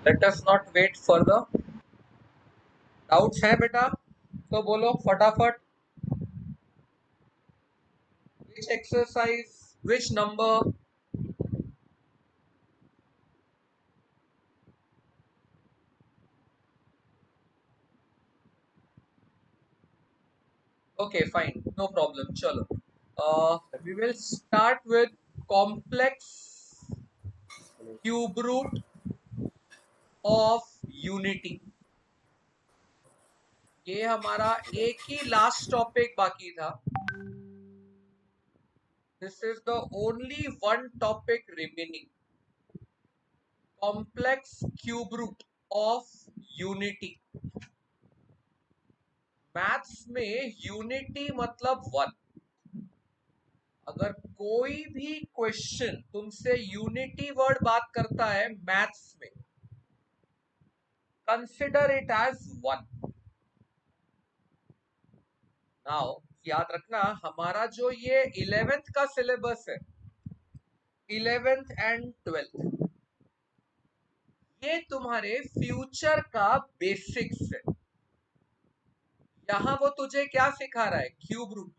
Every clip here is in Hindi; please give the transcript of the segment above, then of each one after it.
Late us not wait for the doubts हैं बेटा तो बोलो फटाफट. Which exercise, which number? Okay, fine, no problem. Chalo. We will start with complex cube root of unity. ये हमारा एक ही लास्ट टॉपिक बाकी था. This is the only one topic remaining. Complex cube root of unity. Maths में यूनिटी मतलब वन. अगर कोई भी क्वेश्चन तुमसे यूनिटी वर्ड बात करता है मैथ्स में, consider it as one. Now याद रखना हमारा जो ये 11th का सिलेबस है, 11th एंड 12th, ये तुम्हारे फ्यूचर का बेसिक्स है. यहां वो तुझे क्या सिखा रहा है? Cube root.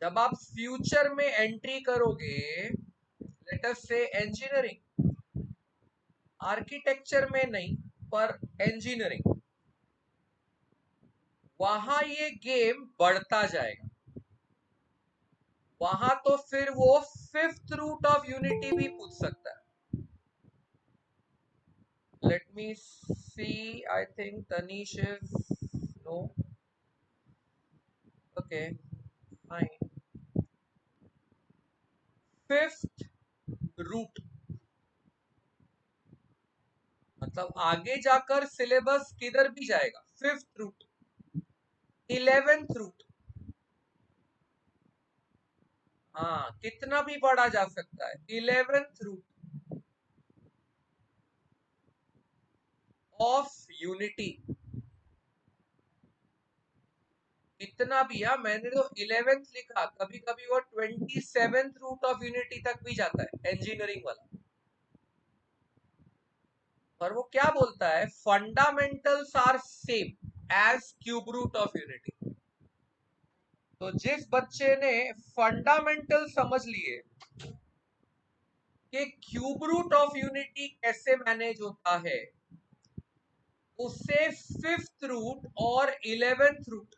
जब आप फ्यूचर में एंट्री करोगे, लेट अस से इंजीनियरिंग, आर्किटेक्चर में नहीं पर इंजीनियरिंग, वहां ये गेम बढ़ता जाएगा. वहां तो फिर वो फिफ्थ रूट ऑफ यूनिटी भी पूछ सकता है. Let me see. I think Tanish is no. Okay, fine. Fifth root मतलब आगे जाकर सिलेबस किधर भी जाएगा. फिफ्थ रूट, 11th रूट, हाँ कितना भी बढ़ा जा सकता है. 11th root of unity. इतना भी, हाँ मैंने तो 11th लिखा, कभी कभी वो 27th रूट ऑफ यूनिटी तक भी जाता है इंजीनियरिंग वाला. पर वो क्या बोलता है? Fundamentals are same as cube root of unity. तो जिस बच्चे ने फंडामेंटल समझ लिए कि क्यूब रूट ऑफ यूनिटी कैसे मैनेज होता है, उससे फिफ्थ रूट और 11th रूट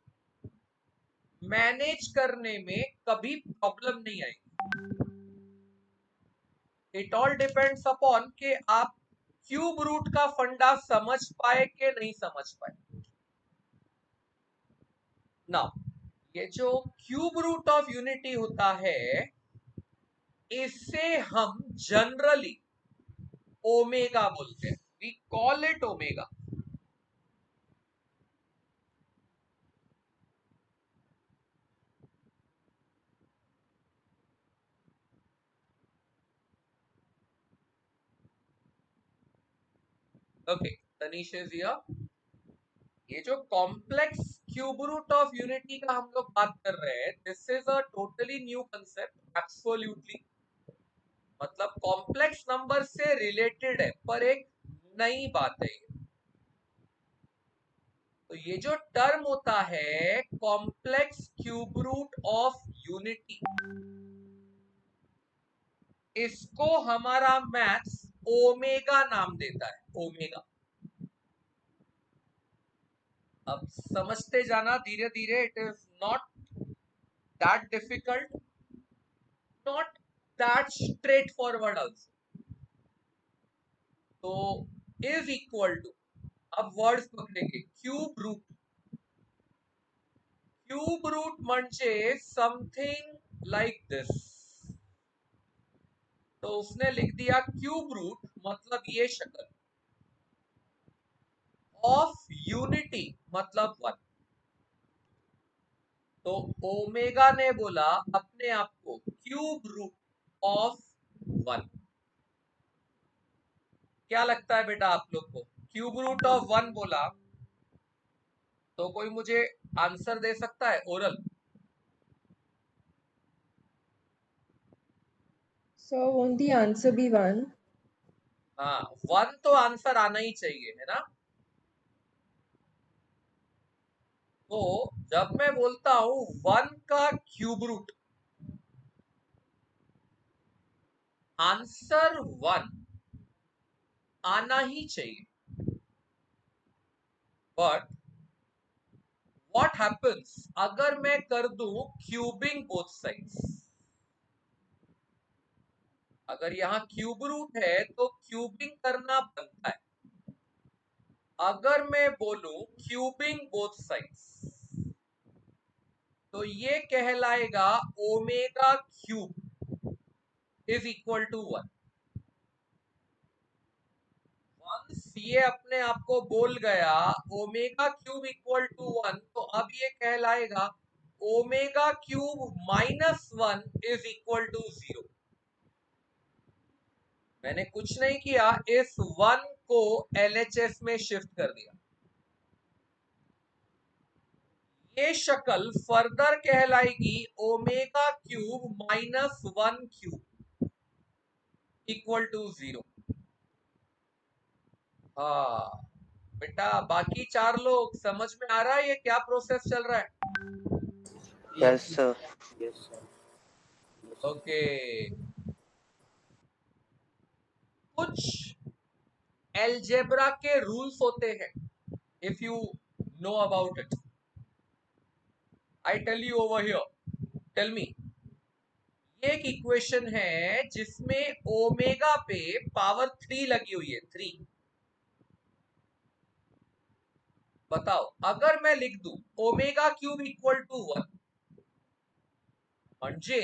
मैनेज करने में कभी प्रॉब्लम नहीं आएगी. इट ऑल डिपेंड्स अपॉन कि आप क्यूब रूट का फंडा समझ पाए कि नहीं समझ पाए. नाउ ये जो क्यूब रूट ऑफ यूनिटी होता है, इसे हम जनरली ओमेगा बोलते हैं. We call it omega. Okay, Tanish is here. ये जो complex cube root of unity का हम लोग बात कर रहे हैं, this is a totally new concept. Absolutely मतलब कॉम्प्लेक्स नंबर से रिलेटेड है पर एक नई बात है. तो ये जो टर्म होता है complex cube root of unity, इसको हमारा मैथ्स ओमेगा नाम देता है. ओमेगा. अब समझते जाना धीरे धीरे. It is not that difficult, not that straightforward also. तो इज इक्वल टू, अब वर्ड्स पकड़ेंगे. Cube root. क्यूब रूट म्हणजे समथिंग लाइक दिस. तो उसने लिख दिया क्यूब रूट मतलब ये शक्ल, ऑफ यूनिटी मतलब वन. तो ओमेगा ने बोला अपने आप को क्यूब रूट ऑफ वन. क्या लगता है बेटा आप लोग को? क्यूब रूट ऑफ वन बोला तो कोई मुझे आंसर दे सकता है oral? So won't the answer be 1? हाँ 1 तो आंसर आना ही चाहिए, है ना। तो जब मैं बोलता हूं 1 का क्यूब रूट, आंसर 1 आना ही चाहिए। बट व्हाट हैपेंस अगर मैं कर दूं क्यूबिंग बोथ साइड्स। अगर यहाँ क्यूब रूट है तो क्यूबिंग करना बनता है। अगर मैं बोलूं क्यूबिंग बोथ साइड्स तो ये कहलाएगा omega cube is equal to 1। Once ये अपने आप को बोल गया ओमेगा क्यूब इक्वल टू 1, तो अब ये कहलाएगा omega cube minus 1 is equal to 0। मैंने कुछ नहीं किया, इस 1 को LHS में शिफ्ट कर दिया। ये शक्ल फर्दर कहलाएगी omega cube minus 1 cube equal to 0। हाँ बेटा, बाकी 4 लोग समझ में आ रहा है ये क्या प्रोसेस चल रहा है। Yes sir. ओके, कुछ एलजेब्रा के रूल्स होते हैं, if you know about it I tell you over here, tell me. ये एक इक्वेशन है जिसमें ओमेगा पे पावर 3 लगी हुई है, 3। बताओ अगर मैं लिख दूं ओमेगा क्यूब इक्वल टू 1, म्हणजे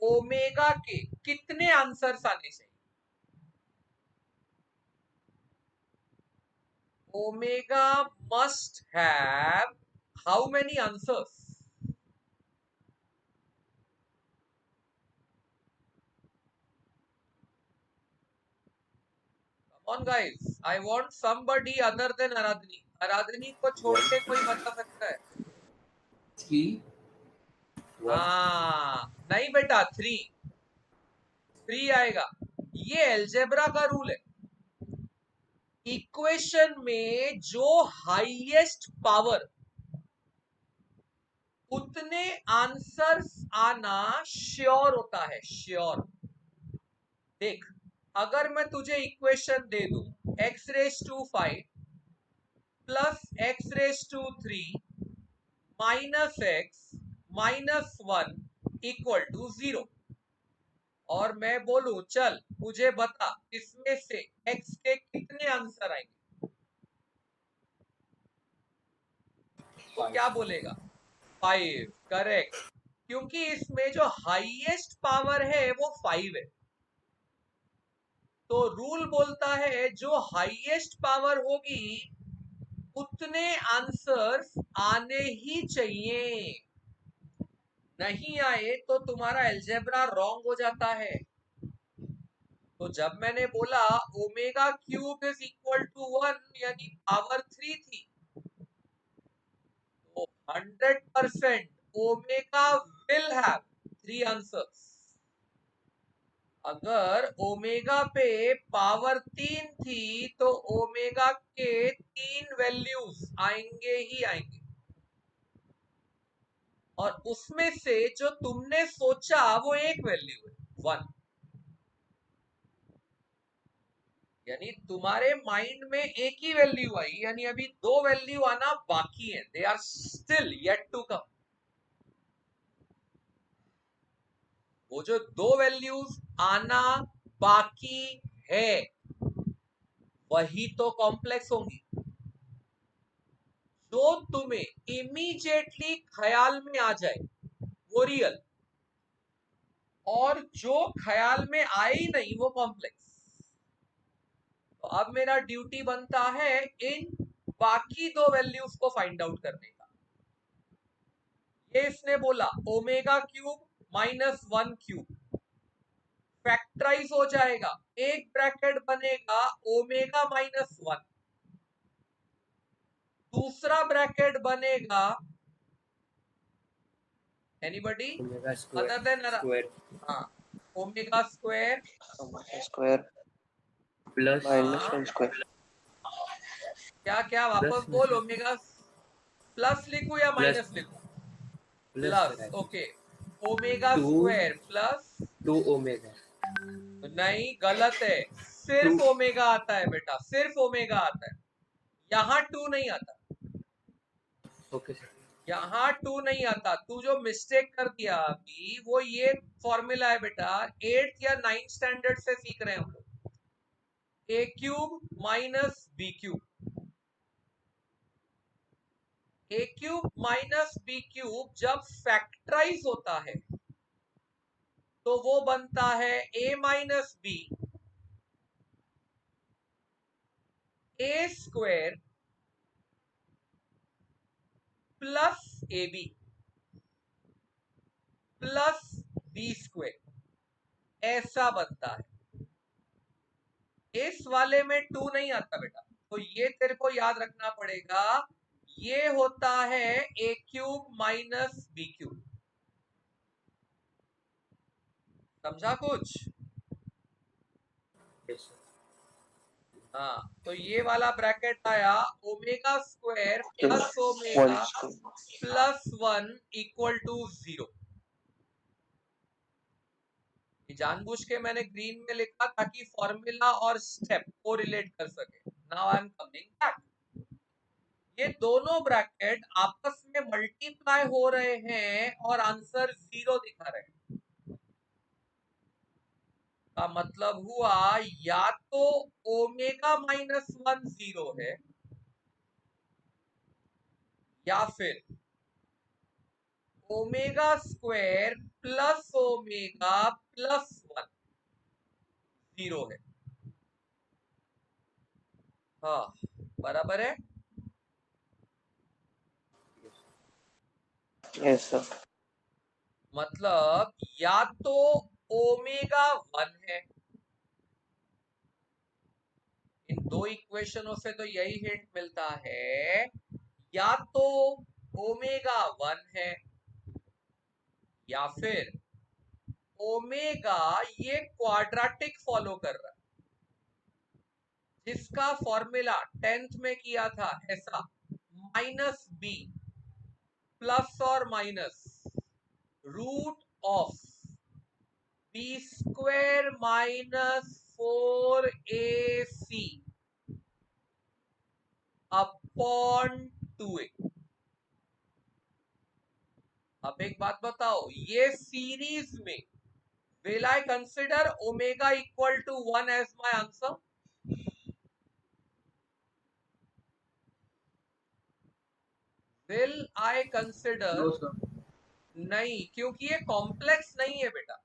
ओमेगा के कितने आंसर्स आने चाहिए। Omega must have how many answers. Come on guys, I want somebody other than आराधनी। आराधनी को छोड़ के कोई बता सकता है। 3 हाँ नहीं बेटा, 3 आएगा। ये एल्जेब्रा का रूल है। इक्वेशन में जो हाईएस्ट पावर उतने आंसर्स आना श्योर होता है, श्योर। देख, अगर मैं तुझे इक्वेशन दे दूं x raise to 5 plus x raise to 3 minus x minus 1 equal to 0, और मैं बोलूं चल मुझे बता इसमें से x के कितने आंसर आएंगे, तो क्या बोलेगा 5। करेक्ट, क्योंकि इसमें जो हाईएस्ट पावर है वो 5 है। तो रूल बोलता है जो हाईएस्ट पावर होगी उतने आंसर्स आने ही चाहिए, नहीं आए तो तुम्हारा एल्जेब्रा रॉन्ग हो जाता है। तो जब मैंने बोला omega cube is equal to 1 यानी पावर 3 थी, तो 100% ओमेगा विल हैव 3 आंसर्स। अगर ओमेगा पे पावर 3 थी तो ओमेगा के 3 वैल्यूज आएंगे ही आएंगे, और उसमें से जो तुमने सोचा वो एक वैल्यू है 1। यानी तुम्हारे माइंड में एक ही वैल्यू आई, यानी अभी 2 वैल्यू आना बाकी है, they are still yet to come. वो जो 2 वैल्यूज आना बाकी है वही तो कॉम्प्लेक्स होंगी। जो तुम्हें इमीडिएटली ख्याल में आ जाए वो रियल, और जो ख्याल में आए ही नहीं वो कॉम्प्लेक्स। तो अब मेरा ड्यूटी बनता है इन बाकी 2 वैल्यूज को फाइंड आउट करने का। ये इसने बोला omega cube minus 1 cube factorize हो जाएगा, एक ब्रैकेट बनेगा ओमेगा माइनस 1, दूसरा ब्रैकेट बनेगा anybody omega other than square हाँ omega square square plus minus one square क्या क्या वापस बोल। ओमेगा प्लस लिखूं या माइनस लिखूं? Plus. Okay, omega square plus 2 omega. नहीं, गलत है। सिर्फ ओमेगा आता है बेटा, सिर्फ ओमेगा आता है, यहाँ 2 नहीं आता। Okay sir. यहाँ 2 नहीं आता। तू जो मिस्टेक कर दिया अभी, वो ये फॉर्मूला है बेटा, 8th या 9th स्टैंडर्ड से सीख रहे हैं हम लोग। A cube minus B cube, A cube minus B cube जब फैक्टराइज होता है तो वो बनता है A minus B A square plus A B plus B square, ऐसा बनता है। इस वाले में 2 नहीं आता बेटा, तो ये तेरे को याद रखना पड़ेगा। ये होता है A cube minus B cube. समझा कुछ? Yes sir. हाँ, तो ये वाला ब्रैकेट आया omega square plus one omega square plus 1 equal to 0। जानबूझ के मैंने ग्रीन में लिखा ताकि फॉर्मूला और स्टेप को रिलेट कर सके। Now I am coming back. ये दोनों ब्रैकेट आपस में मल्टीप्लाई हो रहे हैं और आंसर 0 दिखा रहे हैं। का मतलब हुआ या तो ओमेगा माइनस 1 0 है, या फिर omega square plus omega plus 1 0 है। हाँ, बराबर है। Yes sir. मतलब या तो ओमेगा 1 है, इन दो इक्वेशनों से तो यही हिंट मिलता है, या तो ओमेगा 1 है या फिर ओमेगा ये क्वाड्रेटिक फॉलो कर रहा है, जिसका फॉर्मूला 10th में किया था ऐसा, माइनस बी प्लस और minus root of B square minus 4ac upon 2a। अब एक बात बताओ, ये सीरीज में will I consider omega equal to 1 as my answer? Will I consider? No sir. नहीं, क्योंकि ये कॉम्प्लेक्स नहीं है बेटा।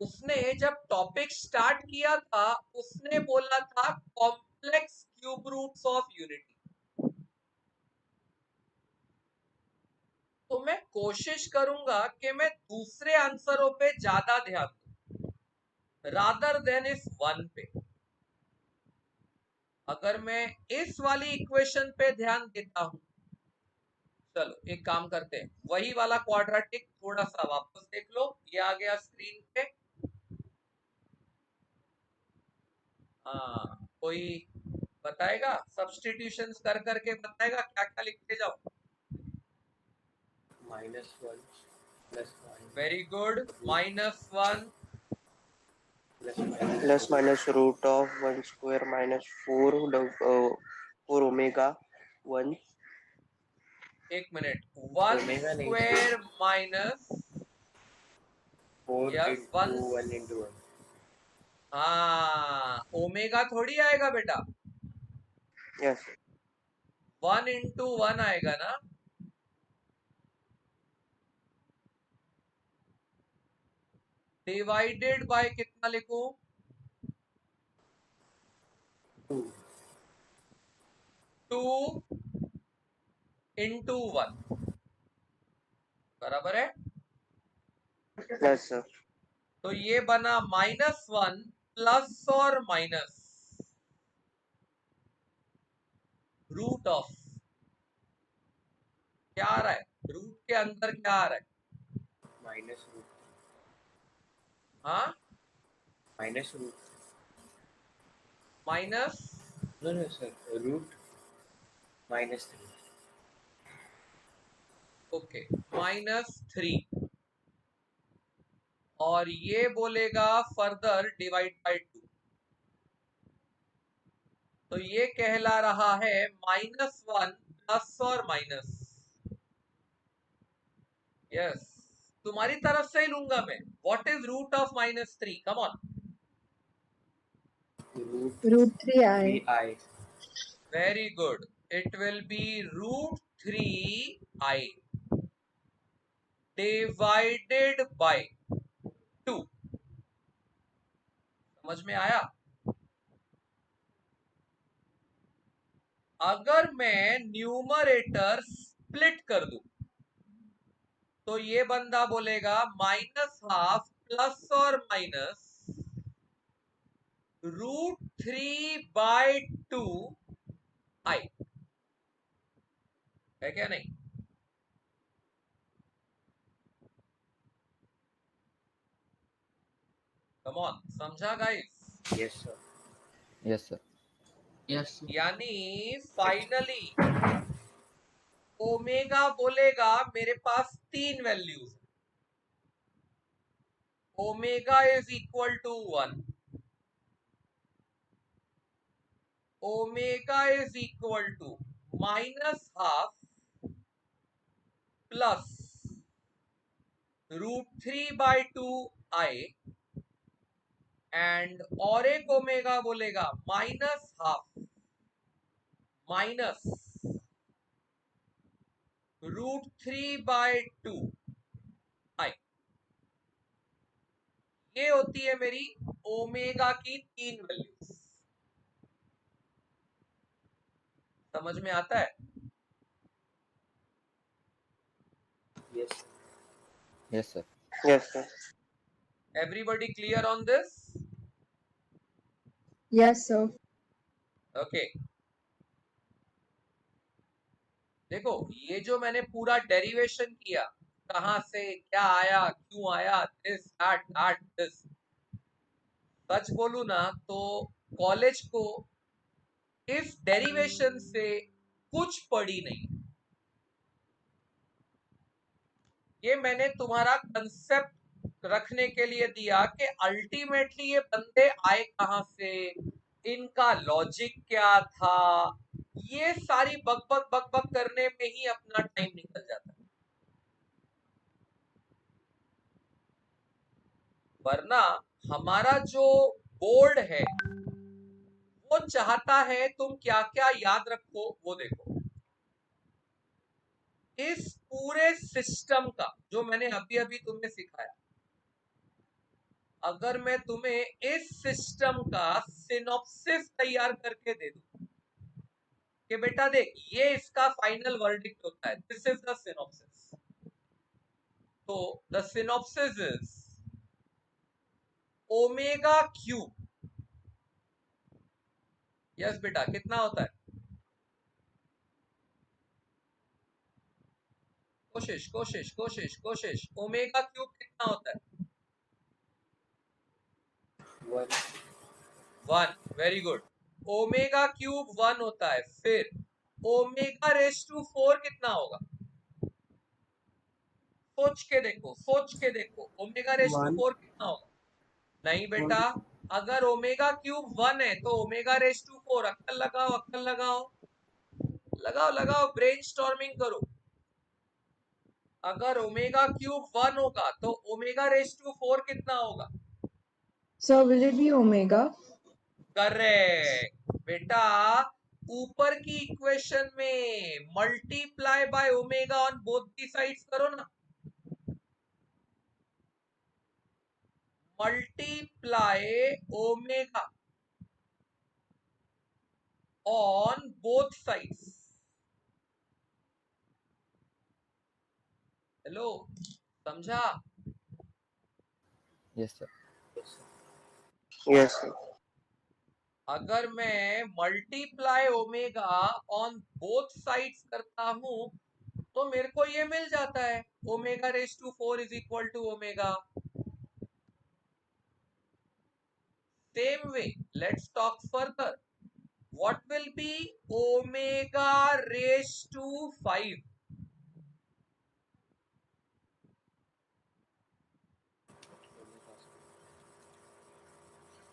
उसने जब टॉपिक स्टार्ट किया था उसने बोला था complex cube roots of unity. तो मैं कोशिश करूंगा कि मैं दूसरे आंसरों पे ज्यादा ध्यान दूं रादर देन इस वन पे। अगर मैं इस वाली इक्वेशन पे ध्यान देता हूं, चलो एक काम करते हैं, वही वाला क्वाड्रेटिक थोड़ा सा वापस देख लो, ये आ गया स्क्रीन पे। हाँ, कोई बताएगा? सब्स्टिट्यूशंस कर करके बताएगा क्या क्या लिखते जाओ। -1 plus 1 very good. -1 plus minus root of 1 square minus 4 omega 1। एक मिनट, 1 ओमेगा नहीं square minus 4 yes into 1। 1 into 1। हाँ, ओमेगा थोड़ी आएगा बेटा, यस 1 into 1 आएगा ना। डिवाइडेड बाय कितना लिखूं? 2 2 into 1 बराबर है। Yes sir. तो ये बना -1 प्लस और माइनस रूट ऑफ, क्या आ रहा है रूट के अंदर, क्या आ रहा है? Minus root. हाँ, minus root minus No, sir. Root -3. Okay -3 और ये बोलेगा फर्दर डिवाइड बाय 2, तो ये कहला रहा है -1 प्लस और माइनस। यस, तुम्हारी तरफ से ही लूंगा मैं। What is root of -3? Come on. Root 3i. 3i. Very good, it will be √3i divided by 2। समझ में आया? अगर मैं न्यूमरेटर स्प्लिट कर दूं तो ये बंदा बोलेगा -12 प्लस और माइनस √3/2i है क्या नहीं? कम ऑन, समझा guys? Yes, sir. Yes, sir. Yes, sir. यानी फाइनली ओमेगा बोलेगा मेरे पास 3 values, omega is equal to 1, omega is equal to -12 plus √3/2i and और एक ओमेगा बोलेगा -12 माइनस √3/2i। ये होती है मेरी ओमेगा की 3 वैल्यूज। समझ में आता है? Yes, sir. Yes, sir. Yes, sir. Everybody clear on this? Yes, sir. Okay, देखो ये जो मैंने पूरा डेरिवेशन किया, कहां से क्या आया, क्यों आया, दिस दैट दिस, सच बोलू ना तो कॉलेज को इस डेरिवेशन से कुछ पड़ी नहीं। ये मैंने तुम्हारा कंसेप्ट रखने के लिए दिया कि अल्टीमेटली ये बंदे आए कहां से, इनका लॉजिक क्या था, ये सारी बकबक बकबक करने में ही अपना टाइम निकल जाता है। वरना हमारा जो बोर्ड है वो चाहता है तुम क्या क्या याद रखो, वो देखो। इस पूरे सिस्टम का जो मैंने अभी अभी तुम्हें सिखाया, अगर मैं तुम्हें इस सिस्टम का सिनॉप्सिस तैयार करके दे दूं कि बेटा देख ये इसका फाइनल वर्डिक्ट होता है, दिस इज द सिनॉप्सिस, तो the synopsis is omega cube. Yes बेटा, कितना होता है? कोशिश कोशिश कोशिश कोशिश, ओमेगा क्यूब कितना होता है? 1. 1, वेरी गुड। ओमेगा क्यूब 1 होता है। फिर ओमेगा रेस टू 4 कितना होगा? सोच के देखो, सोच के देखो, ओमेगा रेस टू 4 कितना होगा? नहीं बेटा, अगर ओमेगा क्यूब 1 है तो ओमेगा रेस टू 4, अक्कल लगाओ, अक्कल लगाओ, लगाओ लगाओ, ब्रेनस्टॉर्मिंग करो। अगर ओमेगा क्यूब 1 होगा तो ओमेगा रेस टू 4 कितना होगा? So will it be omega? Correct बेटा, ऊपर की इक्वेशन में multiply by omega on both the sides करो ना, multiply omega on both sides. Hello, समझा? Yes, sir. Yes, sir. Yes, sir. अगर मैं multiply omega on both sides करता हूं तो मेरे को ये मिल जाता है, omega raise to 4 is equal to omega Same way, let's talk further. What will be omega raised to 5?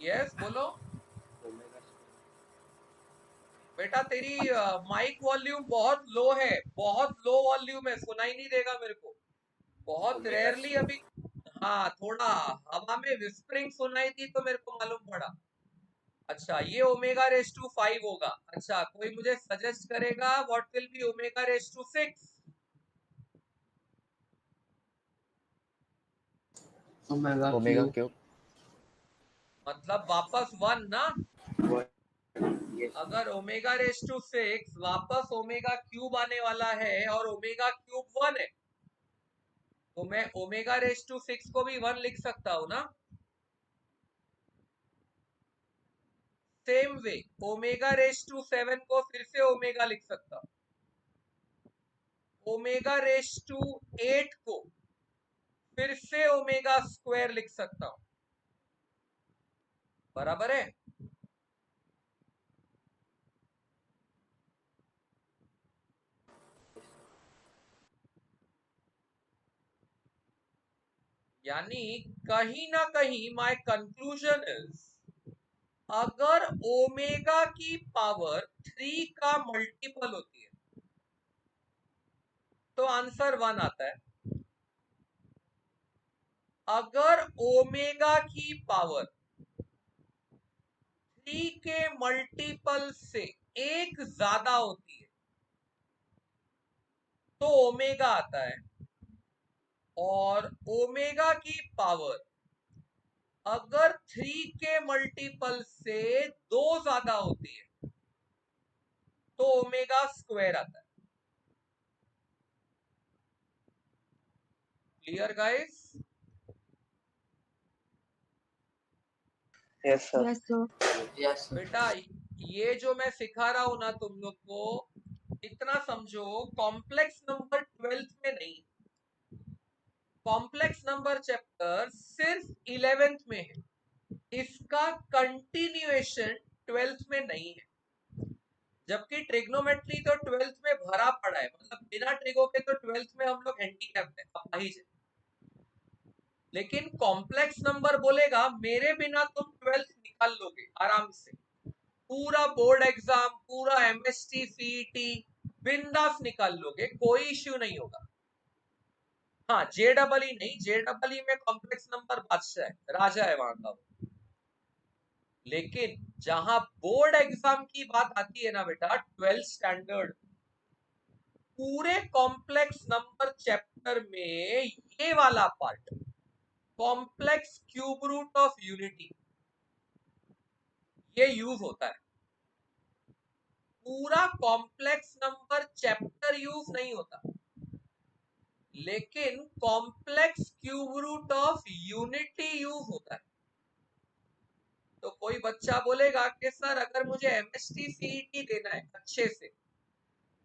Yes, बोलो ओमेगा बेटा, तेरी माइक वॉल्यूम बहुत लो है, बहुत लो वॉल्यूम है, सुनाई नहीं देगा मेरे को। बहुत Omega रेयरली square. अभी, हाँ थोड़ा हवा में विस्परिंग सुनाई थी तो मेरे को मालूम पड़ा। अच्छा, ये ओमेगा रेस टू 5 होगा। अच्छा, कोई मुझे सजेस्ट करेगा what will be omega raise to 6? Omega omega cube. Cube. मतलब वापस 1 ना। 1. Yes. अगर ओमेगा रेस टू 6 वापस ओमेगा क्यूब आने वाला है और ओमेगा क्यूब 1 है, तो मैं ओमेगा रेस टू 6 को भी 1 लिख सकता हूं ना। Same way omega raise to 7 को फिर से ओमेगा लिख सकता हूं। ओमेगा रेस टू 8 को फिर से ओमेगा स्क्वायर लिख सकता हूं। बराबर है। यानी कहीं ना कहीं माय कंक्लूजन इज, अगर ओमेगा की पावर 3 का मल्टीपल होती है तो आंसर 1 आता है। अगर ओमेगा की पावर 3 के मल्टीपल से एक ज्यादा होती है तो ओमेगा आता है। और ओमेगा की पावर अगर 3 के मल्टीपल से 2 ज्यादा होती है तो ओमेगा स्क्वायर आता है। Clear guys? Yes sir. Yes, sir. Yes, sir. बेटा, ये जो मैं सिखा रहा हूं ना तुम लोग को, इतना समझो, कॉम्प्लेक्स नंबर 12th में नहीं, कॉम्प्लेक्स नंबर चैप्टर सिर्फ 11th में है, इसका कंटिन्यूएशन 12th में नहीं है। जबकि ट्रिग्नोमेट्री तो 12th में भरा पड़ा है, मतलब बिना ट्रिगो के तो 12th में हम लोग हैंडीकैप है, अपाहिज है। लेकिन कॉम्प्लेक्स नंबर बोलेगा मेरे बिना तुम 12th निकाल लोगे आराम से, पूरा बोर्ड एग्जाम, पूरा एमएसटी सीईटी बिंदास निकाल लोगे, कोई इश्यू नहीं होगा। हाँ, जेडबलई नहीं, जेडबलई में कॉम्प्लेक्स नंबर बादशाह है, राजा है वहां का। लेकिन जहां बोर्ड एग्जाम की बात आती है ना बेटा, 12th स्टैंडर्ड, पूरे कॉम्प्लेक्स नंबर चैप्टर में ये वाला part, complex cube root of unity, ये यूज होता है। पूरा कॉम्प्लेक्स नंबर चैप्टर यूज नहीं होता, लेकिन complex cube root of unity use होता है। तो कोई बच्चा बोलेगा कि सर अगर मुझे एमएसटी सीईटी देना है अच्छे से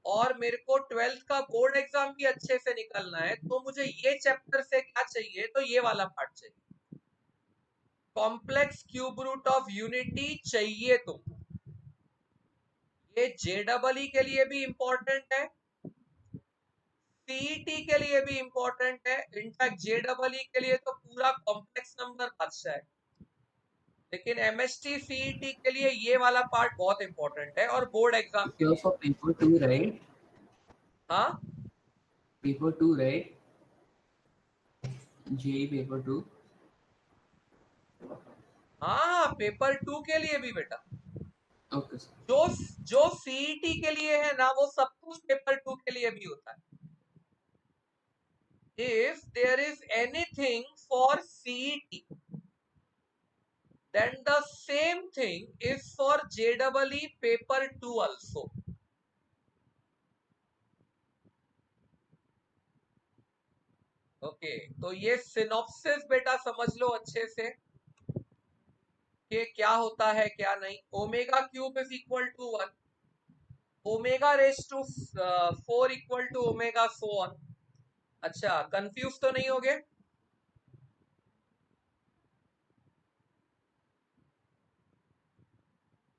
और मेरे को 12th का बोर्ड एग्जाम भी अच्छे से निकलना है, तो मुझे ये चैप्टर से क्या चाहिए, तो ये वाला पार्ट चाहिए, complex cube root of unity चाहिए तुमको। ये जेडबलई के लिए भी इंपॉर्टेंट है, सीईटी के लिए भी इंपॉर्टेंट है, इनफैक्ट जेडबलई के लिए तो पूरा कॉम्प्लेक्स नंबर अच्छा है। लेकिन एमएसटी सीईटी के लिए ये वाला पार्ट बहुत इंपॉर्टेंट है, और बोर्ड एग्जाम के So लिए। for paper 2, right? हाँ Paper 2, right? JEE paper 2. हाँ, पेपर 2 के लिए भी बेटा, Okay, sir. जो जो सीईटी के लिए है ना, वो सब कुछ पेपर 2 के लिए भी होता है। If there is anything for CET, then the same thing is for JEE paper 2 also. Okay, तो ये सिनॉप्सिस बेटा समझ लो अच्छे से कि क्या होता है क्या नहीं। Omega cube is equal to 1, omega raise to 4 equal to omega so on. अच्छा, कंफ्यूज तो नहीं हो गए?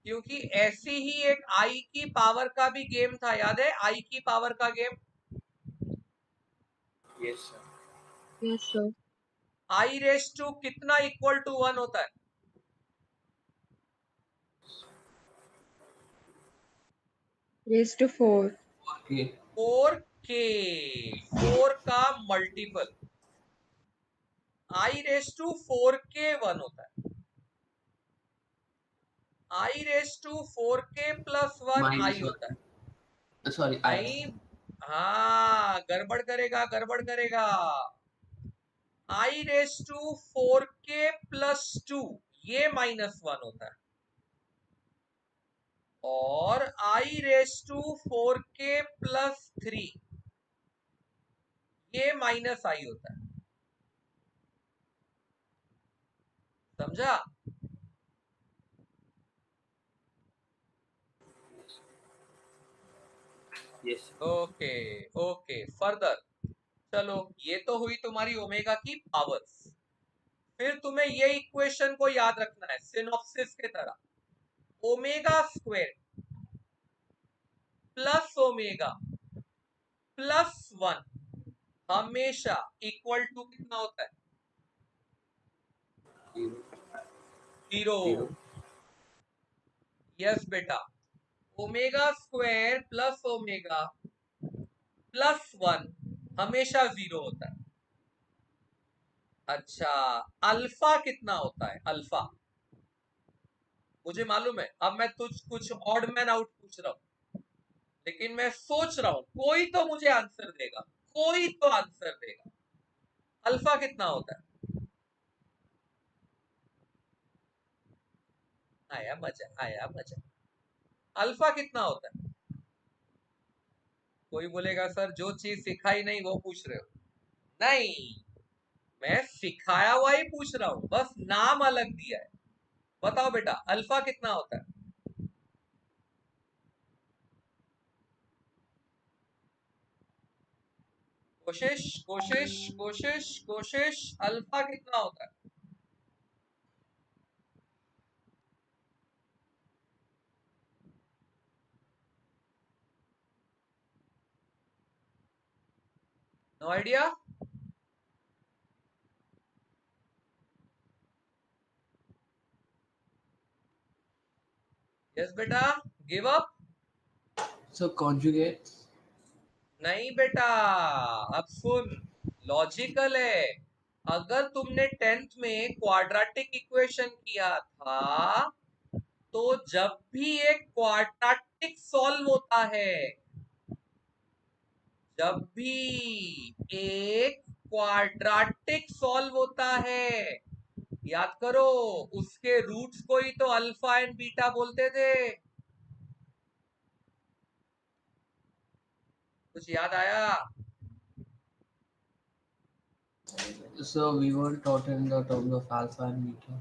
क्योंकि ऐसी ही एक आई की पावर का भी गेम था, याद है आई की पावर का game? Yes, sir. Yes, sir. I raise to कितना इक्वल टू 1 होता है? Raised to 4. Okay. 4k, 4 का multiple. I raise to 4k 1 होता है। I raise to 4k plus 1 Minus i होता है। 1. Sorry, I. नहीं, हाँ गड़बड़ करेगा, गड़बड़ करेगा। आई रेस टू 4k प्लस 2 ये -1 होता है, और आई रेस टू 4k प्लस 3 ये माइनस आई होता है। समझा? Yes. ओके ओके, फर्दर चलो, ये तो हुई तुम्हारी ओमेगा की पावर्स। फिर तुम्हें ये इक्वेशन को याद रखना है सिनॉप्सिस के तरह। Omega square plus omega plus 1 हमेशा इक्वल टू कितना होता है? 0। 0. यस बेटा, omega square plus omega plus 1 हमेशा 0 होता है। अच्छा, अल्फा कितना होता है? अल्फा मुझे मालूम है। अब मैं तुझ कुछ ऑड मैन आउट पूछ रहा हूं, लेकिन मैं सोच रहा हूं कोई तो मुझे आंसर देगा, कोई तो आंसर देगा। अल्फा कितना होता है? आया मजा, आया मजा। अल्फा कितना होता है? कोई बोलेगा सर जो चीज सिखाई नहीं वो पूछ रहे हो। नहीं, मैं सिखाया हुआ ही पूछ रहा हूं, बस नाम अलग दिया है। बताओ बेटा, अल्फा कितना होता है? कोशिश कोशिश कोशिश कोशिश, अल्फा कितना होता है? No idea? यस बेटा, गिव अप? So conjugate. नहीं बेटा, अब सुन, लॉजिकल है। अगर तुमने 10th में क्वाड्रेटिक इक्वेशन किया था, तो जब भी एक क्वाड्रेटिक सॉल्व होता है, जब भी एक क्वाड्रेटिक सॉल्व होता है, याद करो, उसके रूट्स को ही तो अल्फा एंड बीटा बोलते थे। कुछ याद आया? So we were taught in the terms of alpha and beta.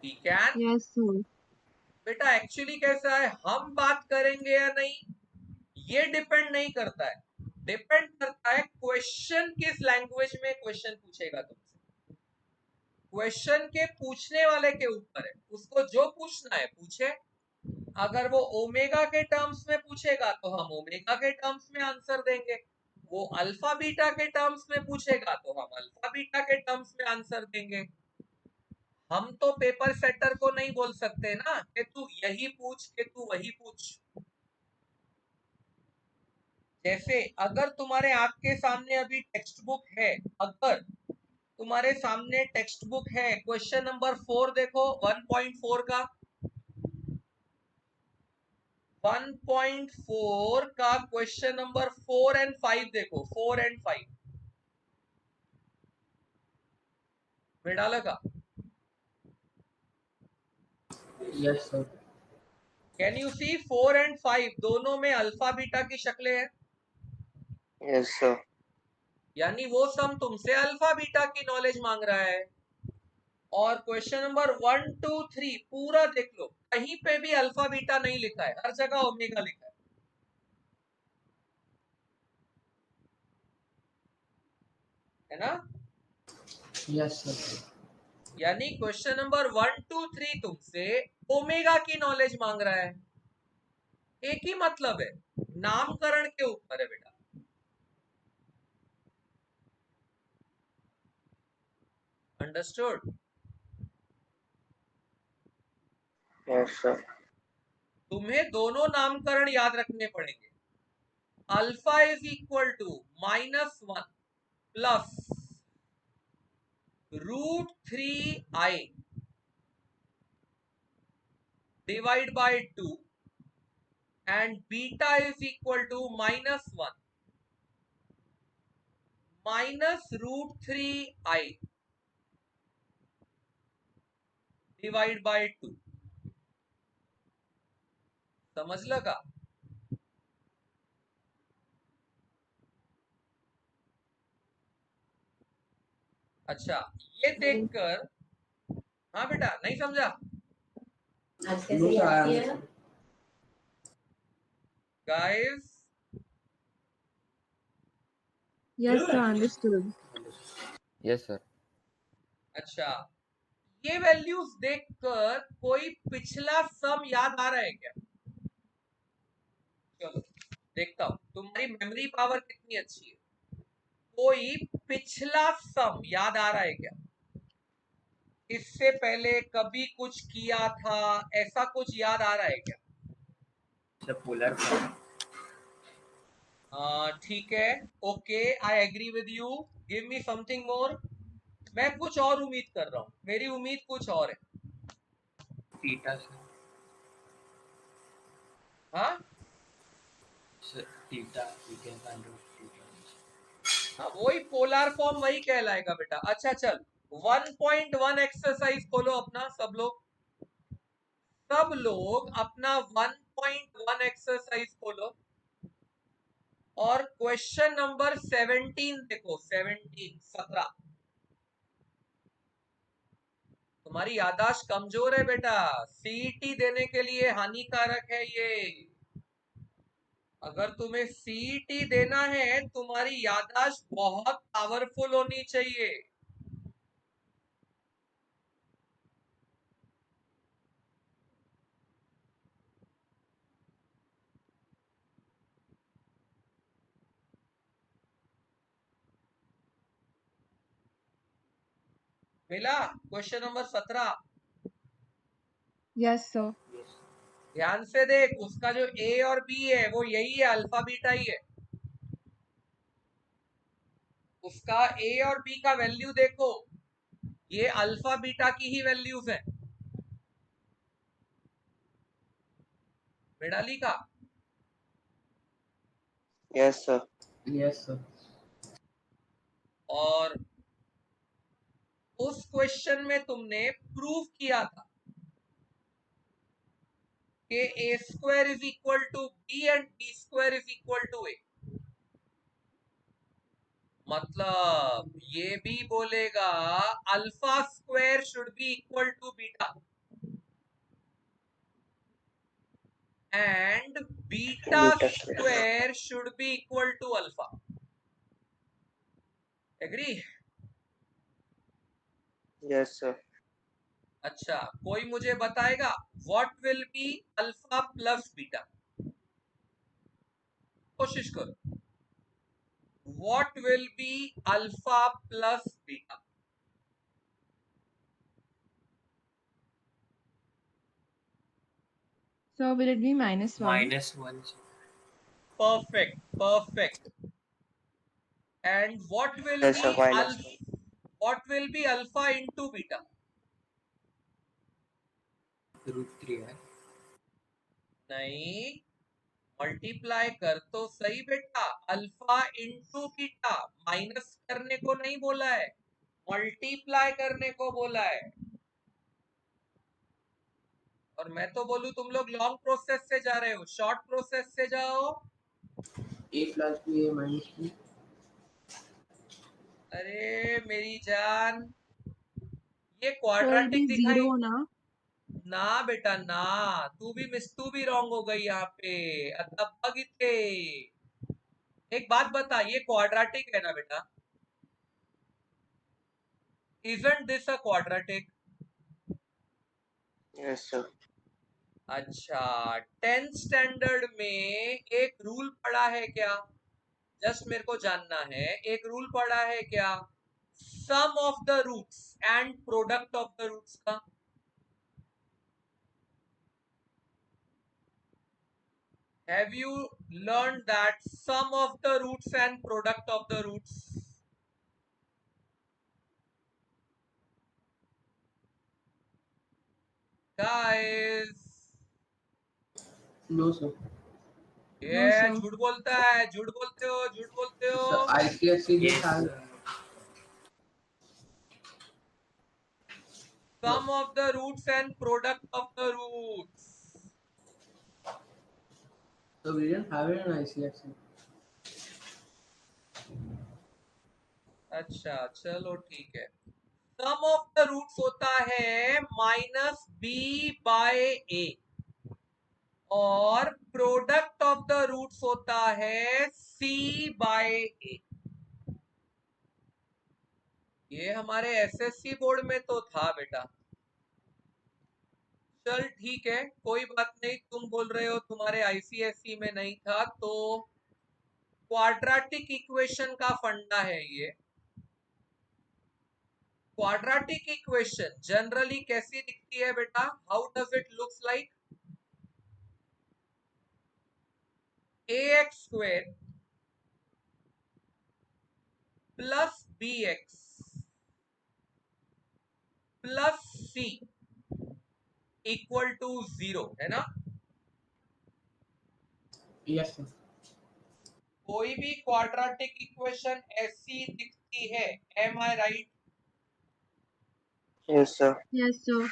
We can. Yes, sir. बेटा एक्चुअली कैसा है, हम बात करेंगे या नहीं ये डिपेंड नहीं करता है, डिपेंड करता है क्वेश्चन किस लैंग्वेज में क्वेश्चन पूछेगा तुमसे। क्वेश्चन के पूछने वाले के ऊपर है, उसको जो पूछना है पूछे। अगर वो ओमेगा के टर्म्स में पूछेगा तो हम ओमेगा के टर्म्स में आंसर देंगे, वो अल्फा बीटा के टर्म्स में पूछेगा तो हम अल्फा बीटा के टर्म्स में आंसर देंगे। हम तो पेपर सेटर को नहीं बोल सकते ना कि तू यही पूछ कि तू वही पूछ। जैसे अगर तुम्हारे आंख के सामने अभी टेक्स्ट बुक है, अगर तुम्हारे सामने टेक्स्ट बुक है, क्वेश्चन नंबर 4 देखो, 1.4 का 1.4 का क्वेश्चन नंबर 4 एंड 5 देखो, 4 एंड 5 में डाला का? Yes, sir. Can you see 4 and 5 दोनों में अल्फा बीटा की शक्लें हैं? Yes, sir. यानी वो सम तुमसे अल्फा बीटा की नॉलेज मांग रहा है। और क्वेश्चन नंबर 1 2 3 पूरा देख लो, कहीं पे भी अल्फा बीटा नहीं लिखा है, हर जगह ओमेगा लिखा है ना? Yes, sir. यानी क्वेश्चन नंबर 1 2 3 तुमसे ओमेगा की नॉलेज मांग रहा है। एक ही मतलब है, नामकरण के ऊपर है बेटा। अंडरस्टूड? Yes sir. तुम्हें दोनों नामकरण याद रखने पड़ेंगे। Alpha is equal to -1 plus √3i divide by 2 and beta is equal to -1 minus √3i divide by 2। समझ लगा? अच्छा, ये देखकर, हाँ बेटा नहीं समझा? आज कैसे याद किया? Guys, Yes, sir. Understood. Yes, sir. अच्छा, ये वैल्यूज देखकर कोई पिछला सम याद आ रहा है क्या? चलो देखता हूं तुम्हारी मेमोरी पावर कितनी अच्छी है। कोई पिछला सम याद आ रहा है क्या? इससे पहले कभी कुछ किया था, ऐसा कुछ याद आ रहा है क्या? Polar form. ठीक है, okay, I agree with you. Give me something more. मैं कुछ और उम्मीद कर रहा हूं, मेरी उम्मीद कुछ और है। Theta sir. हाँ theta we can find out theta. हाँ, वही पोलर फॉर्म वही कहलाएगा बेटा। अच्छा चल, 1.1 एक्सरसाइज खोलो अपना, सब लोग अपना 1.1 एक्सरसाइज खोलो और क्वेश्चन नंबर 17 देखो। 17 तुम्हारी यादाश्त कमजोर है बेटा, सीईटी देने के लिए हानिकारक है ये। अगर तुम्हें सीईटी देना है, तुम्हारी यादाश्त बहुत पावरफुल होनी चाहिए। मिला क्वेश्चन नंबर 17? Yes, sir. ध्यान से देख, उसका जो ए और बी है वो यही है, अल्फा बीटा ही है। उसका ए और बी का वैल्यू देखो, ये अल्फा बीटा की ही वैल्यूज है। मिडाली का? Yes sir. Yes sir. और उस क्वेश्चन में तुमने प्रूव किया था कि A square is equal to B and B square is equal to A. मतलब ये भी बोलेगा alpha square should be equal to beta and beta beta square. square should be equal to alpha. Agree? Yes sir. अच्छा, कोई मुझे बताएगा what will be alpha plus beta? कोशिश करो। What will be alpha plus beta? So will it be -1? -1। Perfect, perfect. And what will yes be sir, -1। alpha into beta? √3 है। नहीं, मल्टीप्लाई कर तो सही बेटा। अल्फा इंटू बीटा, माइनस करने को नहीं बोला है, मल्टीप्लाई करने को बोला है। और मैं तो बोलूं तुम लोग लॉन्ग प्रोसेस से जा रहे हो, शॉर्ट प्रोसेस से जाओ। a plus b a minus b. अरे मेरी जान, ये So it'll क्वाड्रेटिक be दिखाई 0 ना? ना बेटा ना। तू भी रॉन्ग हो गई यहाँ पे। अतब्बगिते। एक बात बता, ये क्वाड्रेटिक है ना बेटा? Isn't this a quadratic? Yes, sir. अच्छा, 10th स्टैंडर्ड में एक रूल पढ़ा है क्या? जस्ट मेरे को जानना है, एक रूल पढ़ा है क्या? Sum of the roots and product of the roots का। Have you learned that sum of the roots and product of the roots? Guys, No, sir. ये No, sir. झूठ बोलता है, झूठ बोलते हो, झूठ बोलते हो। So ICSE Yes, just has sir. Sum of the roots and product of the roots. so we didn't have it in ICSE. अच्छा चलो ठीक है। सम ऑफ द रूट्स होता है -b/a और प्रोडक्ट ऑफ द रूट्स होता है c/a। ये हमारे एसएससी बोर्ड में तो था बेटा। चल ठीक है, कोई बात नहीं, तुम बोल रहे हो तुम्हारे आईसीएसई में नहीं था, तो क्वाड्रेटिक इक्वेशन का फंडा है ये। क्वाड्रेटिक इक्वेशन जनरली कैसी दिखती है बेटा? How does it looks like? ax² plus bx plus c equal to 0 है ना? Yes, sir. कोई भी क्वाड्रेटिक इक्वेशन ऐसी दिखती है, एम आई right? Yes, sir. Yes, sir.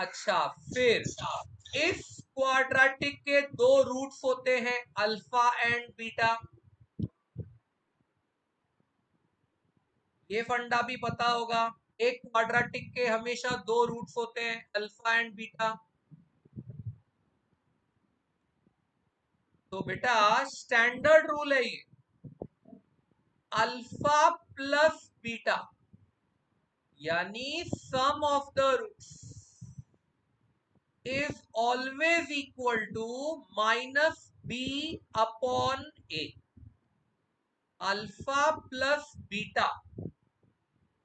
अच्छा, फिर इस क्वाड्रेटिक के दो रूट्स होते हैं, अल्फा एंड बीटा। ये फंडा भी पता होगा। एक क्वाड्रेटिक के हमेशा दो रूट्स होते हैं, अल्फा एंड बीटा। तो बेटा स्टैंडर्ड रूल है ये, अल्फा प्लस बीटा यानी sum of the roots is always equal to minus b upon a. Alpha plus beta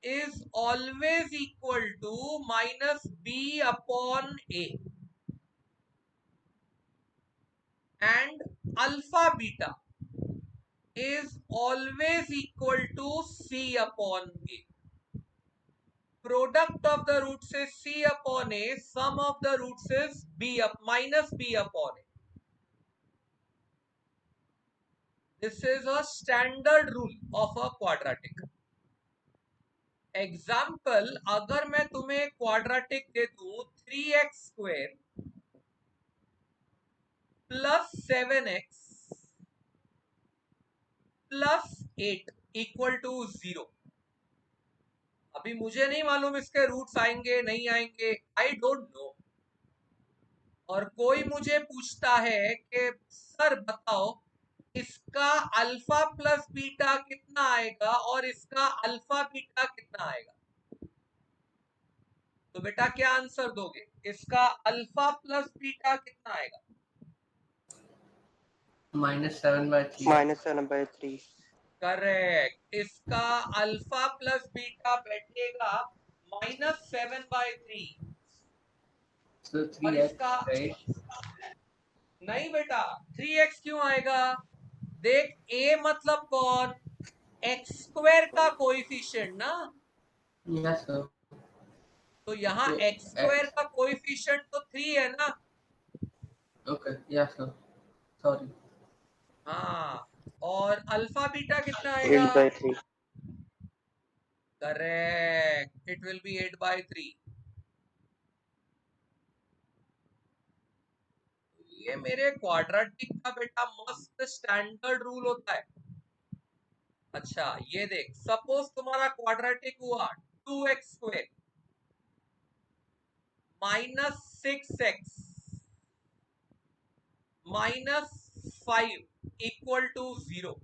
is always equal to minus b upon a. And alpha beta is always equal to c upon a. Product of the roots is c upon a, sum of the roots is minus b upon a. This is a standard rule of a quadratic. Example, अगर मैं तुम्हें क्वाड्रेटिक दे दूं 3x² plus 7x plus 8 equal to 0। अभी मुझे नहीं मालूम इसके रूट्स आएंगे नहीं आएंगे, आई डोंट नो। और कोई मुझे पूछता है कि सर बताओ इसका अल्फा प्लस बीटा कितना आएगा और इसका अल्फा बीटा कितना आएगा, तो बेटा क्या आंसर दोगे? इसका अल्फा प्लस बीटा कितना आएगा? -7/3. -7/3. करेक्ट। इसका अल्फा प्लस बीटा बैठेगा -7/3। So और 3x, इसका right? नहीं बेटा, 3x क्यों आएगा? देख, a मतलब कौन? x² का कोएफिशिएंट ना। Yes, sir. तो यहाँ So x² x. का कोएफिशिएंट तो 3 है ना। Okay. Yes, sir. Sorry. हाँ, और अल्फा बीटा कितना आएगा? 8/3. Correct, it will B 8/3। ये मेरे क्वाड्रेटिक का बेटा मस्त स्टैंडर्ड रूल होता है। अच्छा ये देख, सपोज तुम्हारा क्वाड्रेटिक हुआ 2x² -6x -5 इक्वल टू 0।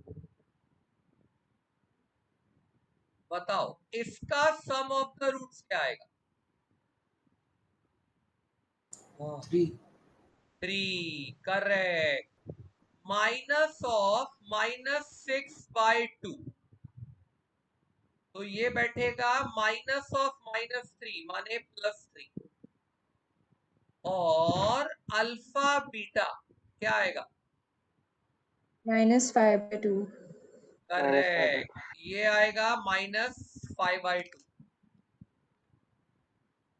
बताओ इसका सम ऑफ द रूट्स क्या आएगा? 3. 3, करेक्ट। माइनस ऑफ -6/2, तो ये बैठेगा माइनस ऑफ -3 माने +3, और अल्फा बीटा क्या आएगा? -5/2. करेक्ट, ये आएगा -5/2।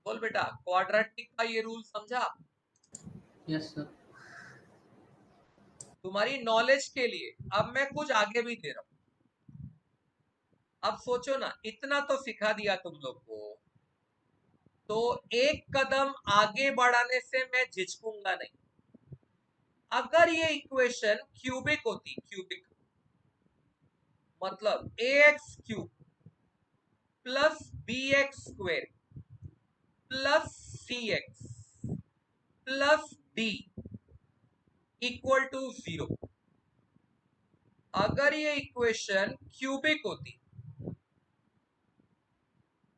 बोल बेटा, क्वाड्रेटिक का ये रूल समझा? Yes, sir. तुम्हारी नॉलेज के लिए अब मैं कुछ आगे भी दे रहा हूं। अब सोचो ना, इतना तो सिखा दिया तुम लोग को, तो एक कदम आगे बढ़ाने से मैं झिझकूंगा नहीं। अगर ये इक्वेशन क्यूबिक होती, क्यूबिक मतलब ax³ plus bx² plus cx plus d equal to 0, अगर ये इक्वेशन क्यूबिक होती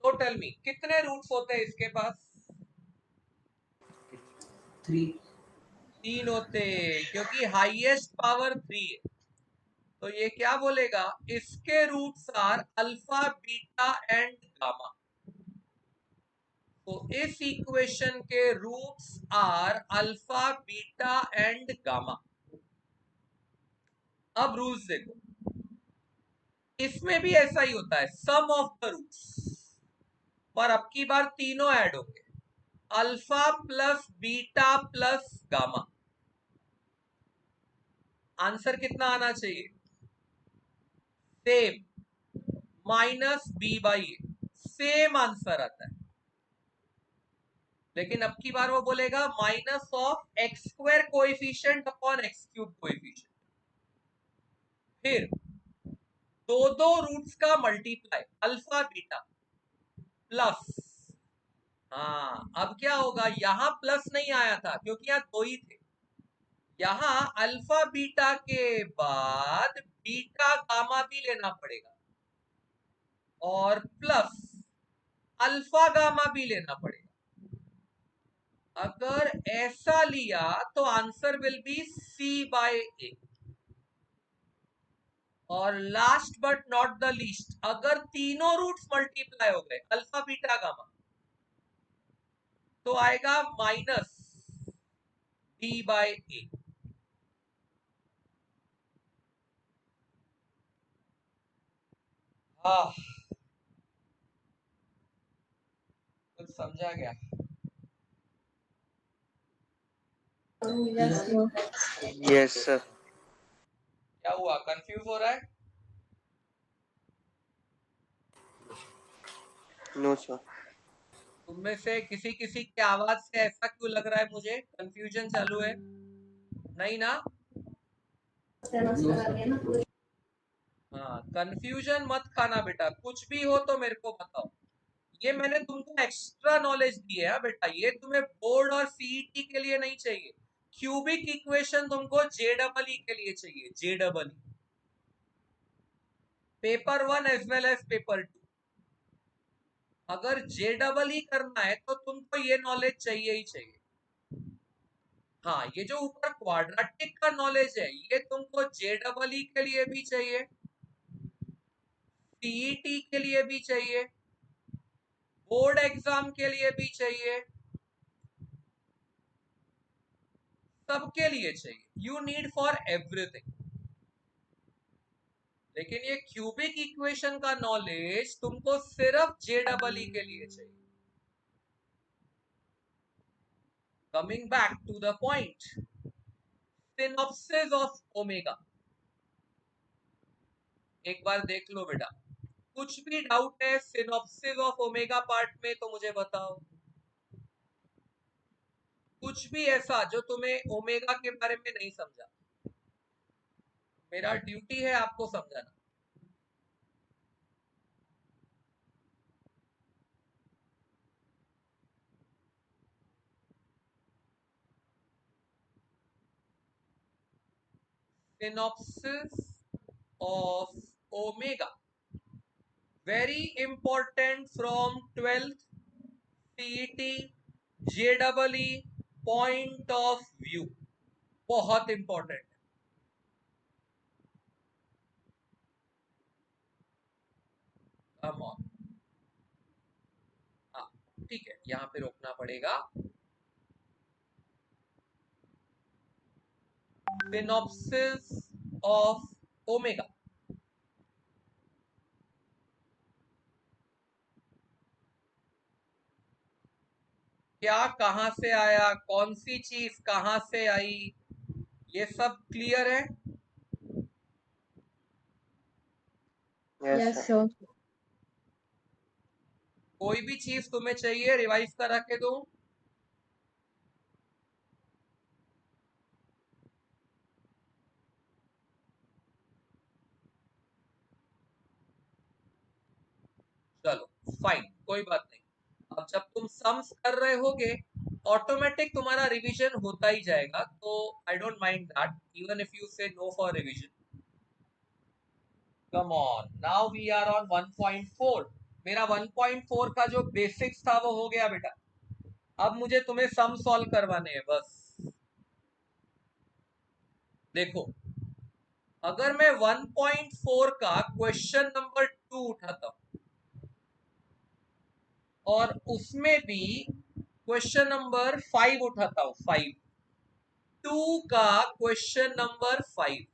तो टेल मी कितने रूट्स होते हैं इसके पास? 3. 3 होते, क्योंकि हाईएस्ट पावर 3 है। तो ये क्या बोलेगा? इसके roots are alpha beta and gamma. तो इस इक्वेशन के roots are alpha beta and gamma. अब रूल्स देखो, इसमें भी ऐसा ही होता है, सम ऑफ द रूट्स, पर अब की बार तीनों ऐड होंगे, alpha plus beta plus gamma. Answer कितना आना चाहिए? सेम, -b/a, सेम आंसर आता है। लेकिन अब की बार वो बोलेगा minus of x² coefficient upon x³ coefficient, फिर दो रूट्स का मल्टीप्लाई अल्फा बीटा प्लस, हाँ अब क्या होगा, यहां प्लस नहीं आया था क्योंकि यहां दो ही थे, यहां अल्फा बीटा के बाद बीटा गामा भी लेना पड़ेगा, और प्लस अल्फा गामा भी लेना पड़ेगा। अगर ऐसा लिया तो आंसर विल बी C/A। और last but not the least, अगर तीनों रूट्स मल्टीप्लाई हो गए अल्फा बीटा गामा, तो आएगा -D/A। हाँ, कुछ समझा गया? Yes, sir. Yes sir. क्या हुआ, कंफ्यूज हो रहा है? No sir. तुम में से किसी किसी की आवाज से ऐसा क्यों लग रहा है मुझे कंफ्यूजन चालू है? नहीं ना? No, sir. हाँ, कंफ्यूजन मत खाना बेटा, कुछ भी हो तो मेरे को बताओ। ये मैंने तुमको एक्स्ट्रा नॉलेज दी है बेटा, ये तुम्हें बोर्ड और सीईटी के लिए नहीं चाहिए। क्यूबिक इक्वेशन तुमको JEE के लिए चाहिए, JEE, paper 1 as well as paper 2। अगर JEE करना है तो तुमको ये नॉलेज चाहिए ही चाहिए। हाँ, ये जो ऊपर क्वाड्रेटिक का नॉलेज है ये तुमको JEE के लिए भी चाहिए, सीईटी के लिए भी चाहिए, बोर्ड एग्जाम के लिए भी चाहिए, सबके लिए चाहिए। You need for everything. लेकिन ये क्यूबिक इक्वेशन का नॉलेज तुमको सिर्फ JEE के लिए चाहिए। Coming back to the point, synopsis of omega, एक बार देख लो बेटा। कुछ भी डाउट है सिनॉप्सिस ऑफ ओमेगा पार्ट में तो मुझे बताओ। कुछ भी ऐसा जो तुम्हें ओमेगा के बारे में नहीं समझा, मेरा ड्यूटी है आपको समझाना। synopsis of omega very important from 12th CET JEE point of view, बहुत important। Come on, हाँ ठीक है, यहाँ पे रोकना पड़ेगा। Synopsis of ओमेगा, क्या कहां से आया, कौन सी चीज कहां से आई, ये सब क्लियर है? Yes Yes, sir. sir. कोई भी चीज तुम्हें चाहिए रिवाइज करा के दूं? चलो फाइन, कोई बात नहीं। अब जब तुम सम्स कर रहे होगे ऑटोमेटिक तुम्हारा रिवीजन होता ही जाएगा, तो I don't mind that even if you say no for revision. Come on, now we are on 1.4। मेरा 1.4 का जो बेसिक्स था वो हो गया बेटा। अब मुझे तुम्हें सम सॉल्व करवाने हैं बस। देखो, अगर मैं 1.4 का क्वेश्चन नंबर 2 उठाता हूं और उसमें भी क्वेश्चन नंबर 5 उठाता हूं, 5 2 का क्वेश्चन नंबर 5,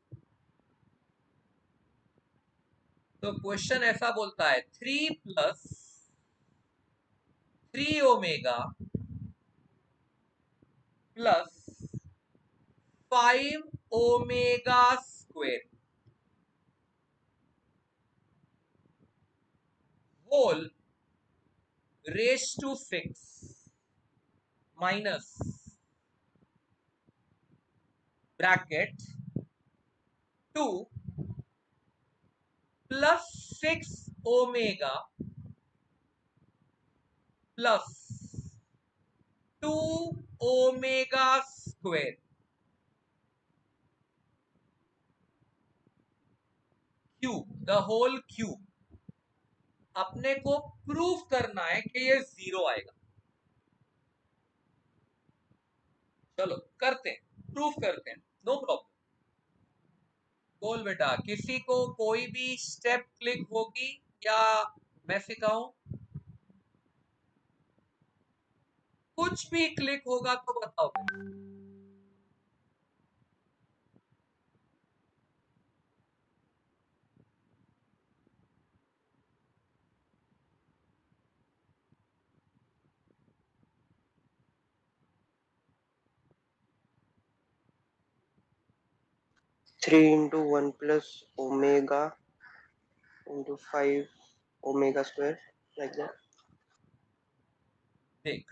तो क्वेश्चन ऐसा बोलता है 3 plus 3 omega plus 5 omega square whole raise to 6 minus bracket 2 plus 6 omega plus 2 omega square cube, the whole cube. अपने को प्रूव करना है कि ये जीरो आएगा। चलो करते हैं, प्रूफ करते हैं, नो प्रॉब्लम। बोल बेटा, किसी को कोई भी स्टेप क्लिक होगी या मैं सिखाऊं? कुछ भी क्लिक होगा तो बताओ। 3 into 1 plus omega into 5 omega square, like that. देख,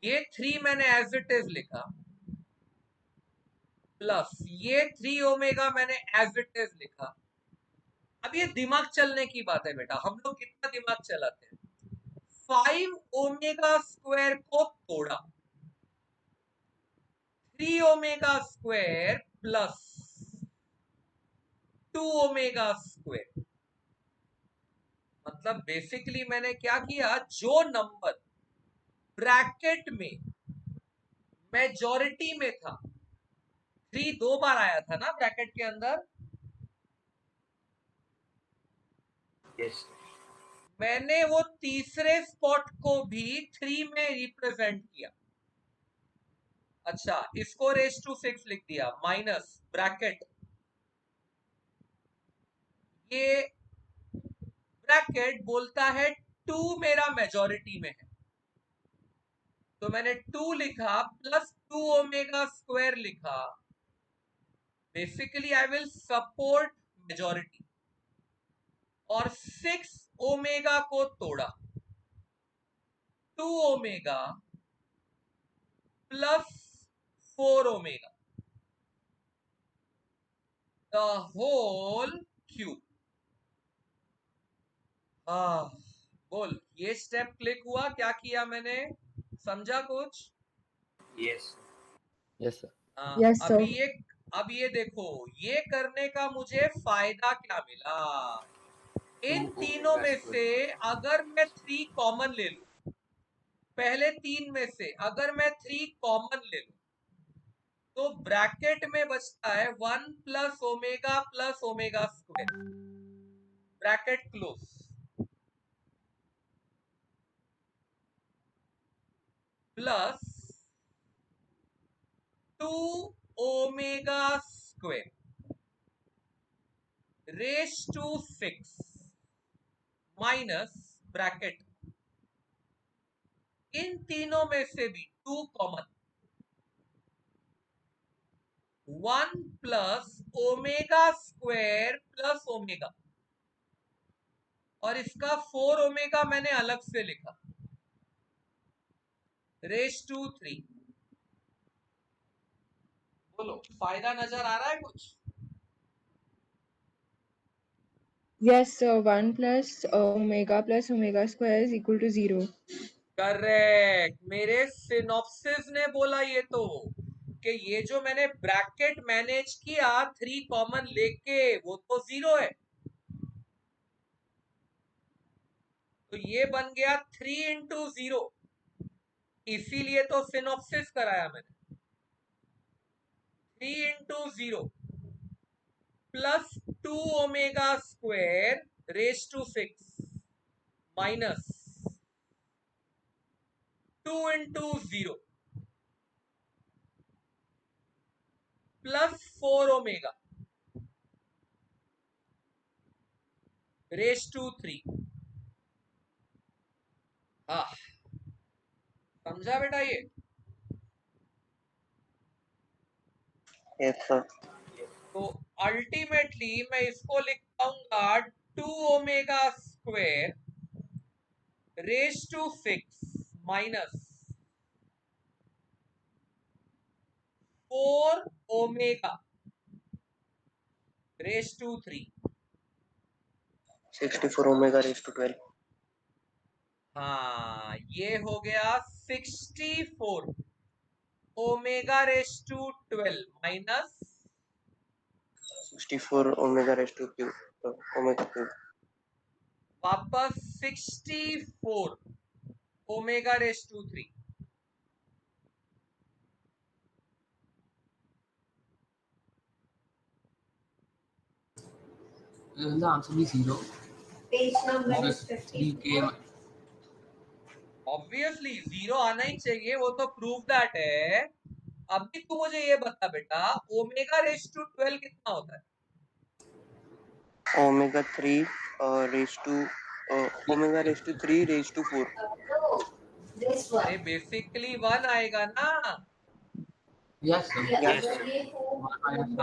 ये 3 मैंने एज इट इज लिखा, प्लस ये 3 ओमेगा मैंने एज इट इज लिखा। अब ये दिमाग चलने की बात है बेटा, हम लोग कितना दिमाग चलाते हैं। 5 ओमेगा स्क्वायर को तोड़ा, 3 omega square plus 2 omega square. मतलब बेसिकली मैंने क्या किया, जो नंबर ब्रैकेट में मेजॉरिटी में था, 3 2 बार आया था ना ब्रैकेट के अंदर, Yes. मैंने वो तीसरे स्पॉट को भी 3 में रिप्रेजेंट किया। अच्छा, इसको रेज टू 6 लिख दिया, माइनस ब्रैकेट, ये ब्रैकेट बोलता है 2 मेरा मेजॉरिटी में है, तो मैंने 2 लिखा प्लस 2 ओमेगा स्क्वायर लिखा। Basically I will support majority, और 6 ओमेगा को तोड़ा, 2 omega plus 4 omega, the whole cube. बोल, ये स्टेप क्लिक हुआ, क्या किया मैंने, समझा कुछ? Yes. Yes, sir. Yes, sir. अब ये देखो, ये करने का मुझे फायदा क्या मिला। इन तीनों में से अगर मैं 3 कॉमन ले लूं, पहले 3 में से अगर मैं 3 कॉमन ले लूं, तो ब्रैकेट में बचता है 1 plus omega square, bracket close, plus 2 omega square raise to 6 minus bracket, इन तीनों में से भी 2 common, 1 plus omega square plus omega, और इसका 4 ओमेगा मैंने अलग से लिखा, रेज टू 3। बोलो फायदा नजर आ रहा है कुछ? Yes, sir. 1 plus omega square is equal to 0. Correct, मेरे सिनॉप्सिस ने बोला ये तो, कि ये जो मैंने ब्रैकेट मैनेज किया 3 कॉमन लेके, वो तो 0 है, तो ये बन गया 3 इंटू 0, इसीलिए तो सिनॉप्सिस कराया मैंने। 3 into 0 plus 2 omega square raise to 6 minus 2 into 0 plus 4 omega raise to 3। हाँ, समझा बेटा ये? Yes sir. तो अल्टीमेटली मैं इसको लिख पाऊंगा 2 omega square raise to 6 minus 4 omega raise to 3। 64 omega raise to 12। हाँ, ये हो गया 64 omega raise to 12 minus 64 omega raise to cube, omega cube. वापस 64 omega raise to 3। Will the answer be 0? Page number is Because 3k. Obviously 0 आना ही चाहिए, वो तो प्रूव दैट है। अभी तू मुझे ये बता बेटा, ओमेगा रेज टू 12 कितना होता है? Omega 3 raise to omega raise to 3 raise to 4। this one. अरे बेसिकली 1 आएगा ना। Yes, sir. Yes, अगर ये हो,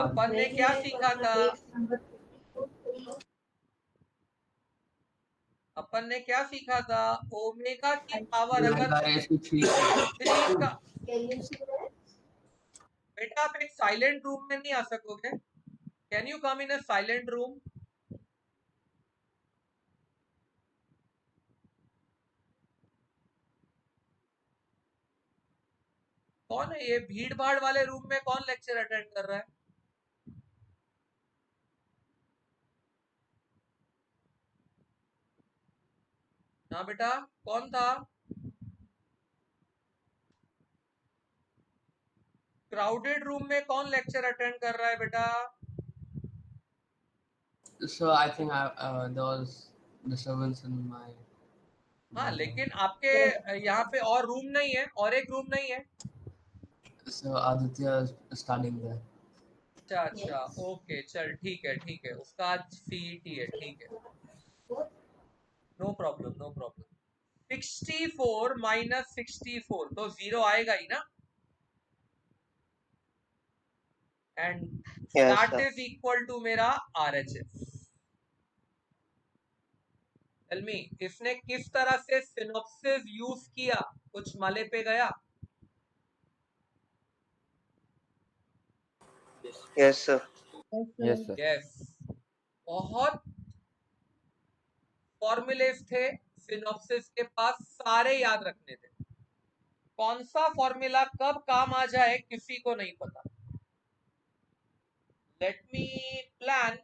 अपन ने क्या सीखा था? अपन ने क्या सीखा था? ओमेगा की पावर अगर Omega raised to 3. 3 का, Can you see that? बेटा आप एक साइलेंट रूम में नहीं आ सकोगे? Can you come in a silent room? कौन है ये भीड़ भाड़ वाले रूम में? कौन लेक्चर अटेंड कर रहा है? ना बेटा, कौन था? क्राउडेड रूम में कौन लेक्चर अटेंड कर रहा है बेटा? So I think there was disturbance in my. हाँ, लेकिन आपके यहाँ पे और रूम नहीं है, और एक रूम नहीं है? So Aditya is studying there. अच्छा अच्छा, ओके, चल ठीक है, उसका आज सीईटी है, ठीक है, no problem no problem. 64 minus 64 तो 0 आएगा ही ना, and Yes, that sir. Is equal to मेरा आरएचएस। टेल मी, इसने किस तरह से सिनॉप्सिस यूज किया? कुछ मले पे गया? Yes, sir. Yes, sir. Yes, बहुत फॉर्मूलेस थे सिनॉप्सिस के पास, सारे याद रखने थे। कौन सा फॉर्मूला कब काम आ जाए किसी को नहीं पता। Let me plan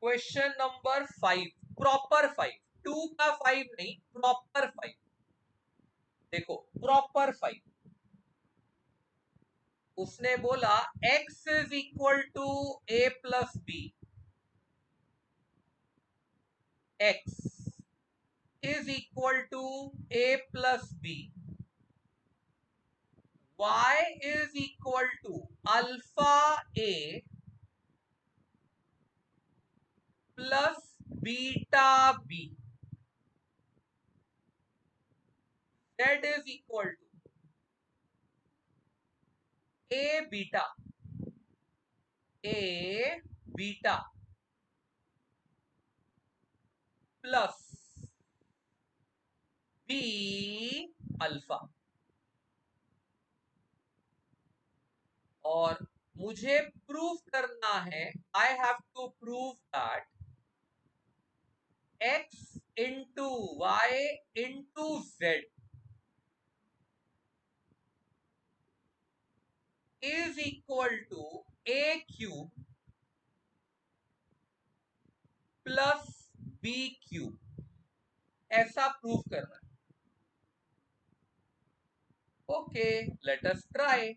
question number 5। Proper 5, 2 का 5 नहीं, प्रॉपर 5। देखो प्रॉपर 5, उसने बोला x is equal to a plus b, x is equal to a plus b, y is equal to alpha a plus beta b, z is equal to a beta plus b alpha. और मुझे प्रूव करना है, I have to prove that x into y into z is equal to a cube plus b cube, ऐसा प्रूव करना है। Okay, let us try.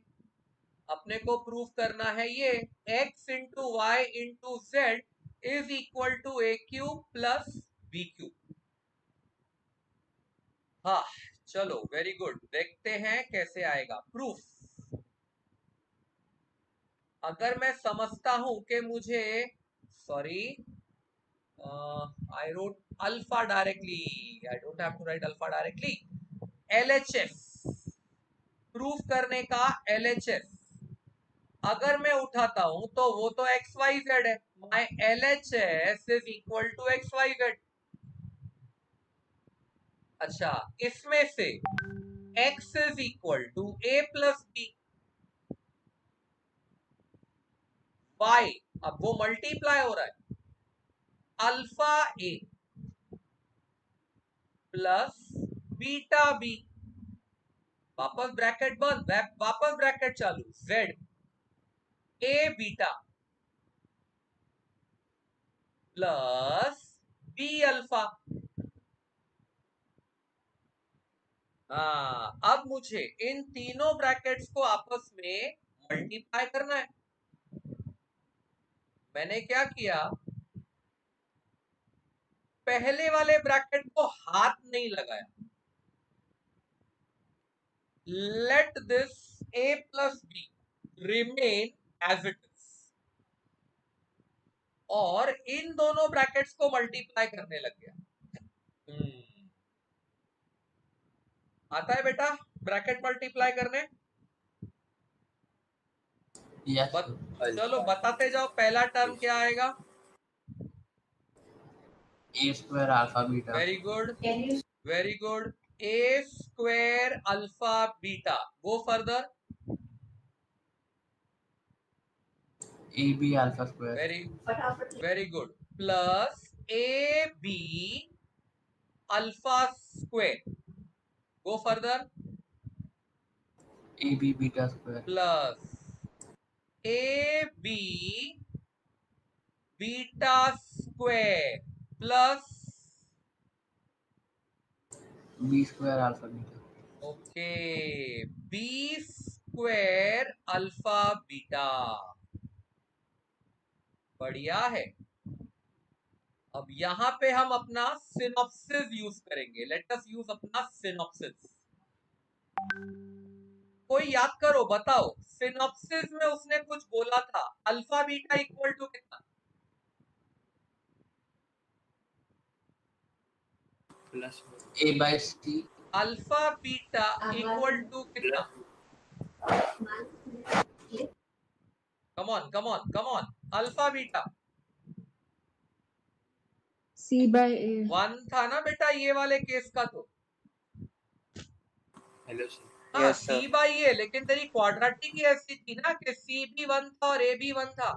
अपने को प्रूव करना है ये x into y into z is equal to a cube plus B cube. हाँ चलो, वेरी गुड, देखते हैं कैसे आएगा प्रूफ। अगर मैं समझता हूं कि मुझे, sorry, I wrote alpha directly, I don't have to write alpha directly, LHS proof करने का LHS अगर मैं उठाता हूं तो वो तो XYZ है, my LHS is equal to XYZ। अच्छा, इसमें से x is equal to a plus b, y, अब वो मल्टीप्लाई हो रहा है, alpha a plus beta b, वापस ब्रैकेट बंद, वापस ब्रैकेट चालू, z a beta plus b alpha. हाँ, अब मुझे इन तीनों ब्रैकेट्स को आपस में मल्टीप्लाई करना है। मैंने क्या किया, पहले वाले ब्रैकेट को हाथ नहीं लगाया, let this a plus b remain as it is, और इन दोनों ब्रैकेट्स को मल्टीप्लाई करने लग गया। आता है बेटा ब्रैकेट मल्टीप्लाई करने? Yes. चलो बताते जाओ, पहला टर्म क्या आएगा? A square alpha beta. Very good, very good, a square alpha beta. Go further. AB alpha square. Very good, plus A b alpha square. Go further. AB beta square. Plus A b beta square plus B square alpha beta. Okay, b square alpha beta. बढ़िया है। अब यहां पे हम अपना सिनॉप्सिस यूज करेंगे। लेट अस यूज अपना सिनॉप्सिस। कोई याद करो, बताओ, सिनॉप्सिस में उसने कुछ बोला था, अल्फा बीटा इक्वल टू कितना? A by C. Alpha beta equal to कितना? Come on come on come on, alpha beta C by A. 1 था ना बेटा ये वाले केस का? तो Hello sir. हाँ, Yes, sir. C बाई ए, लेकिन तेरी क्वाड्रेटिक ही ऐसी थी ना कि C भी 1 था और A भी 1 था।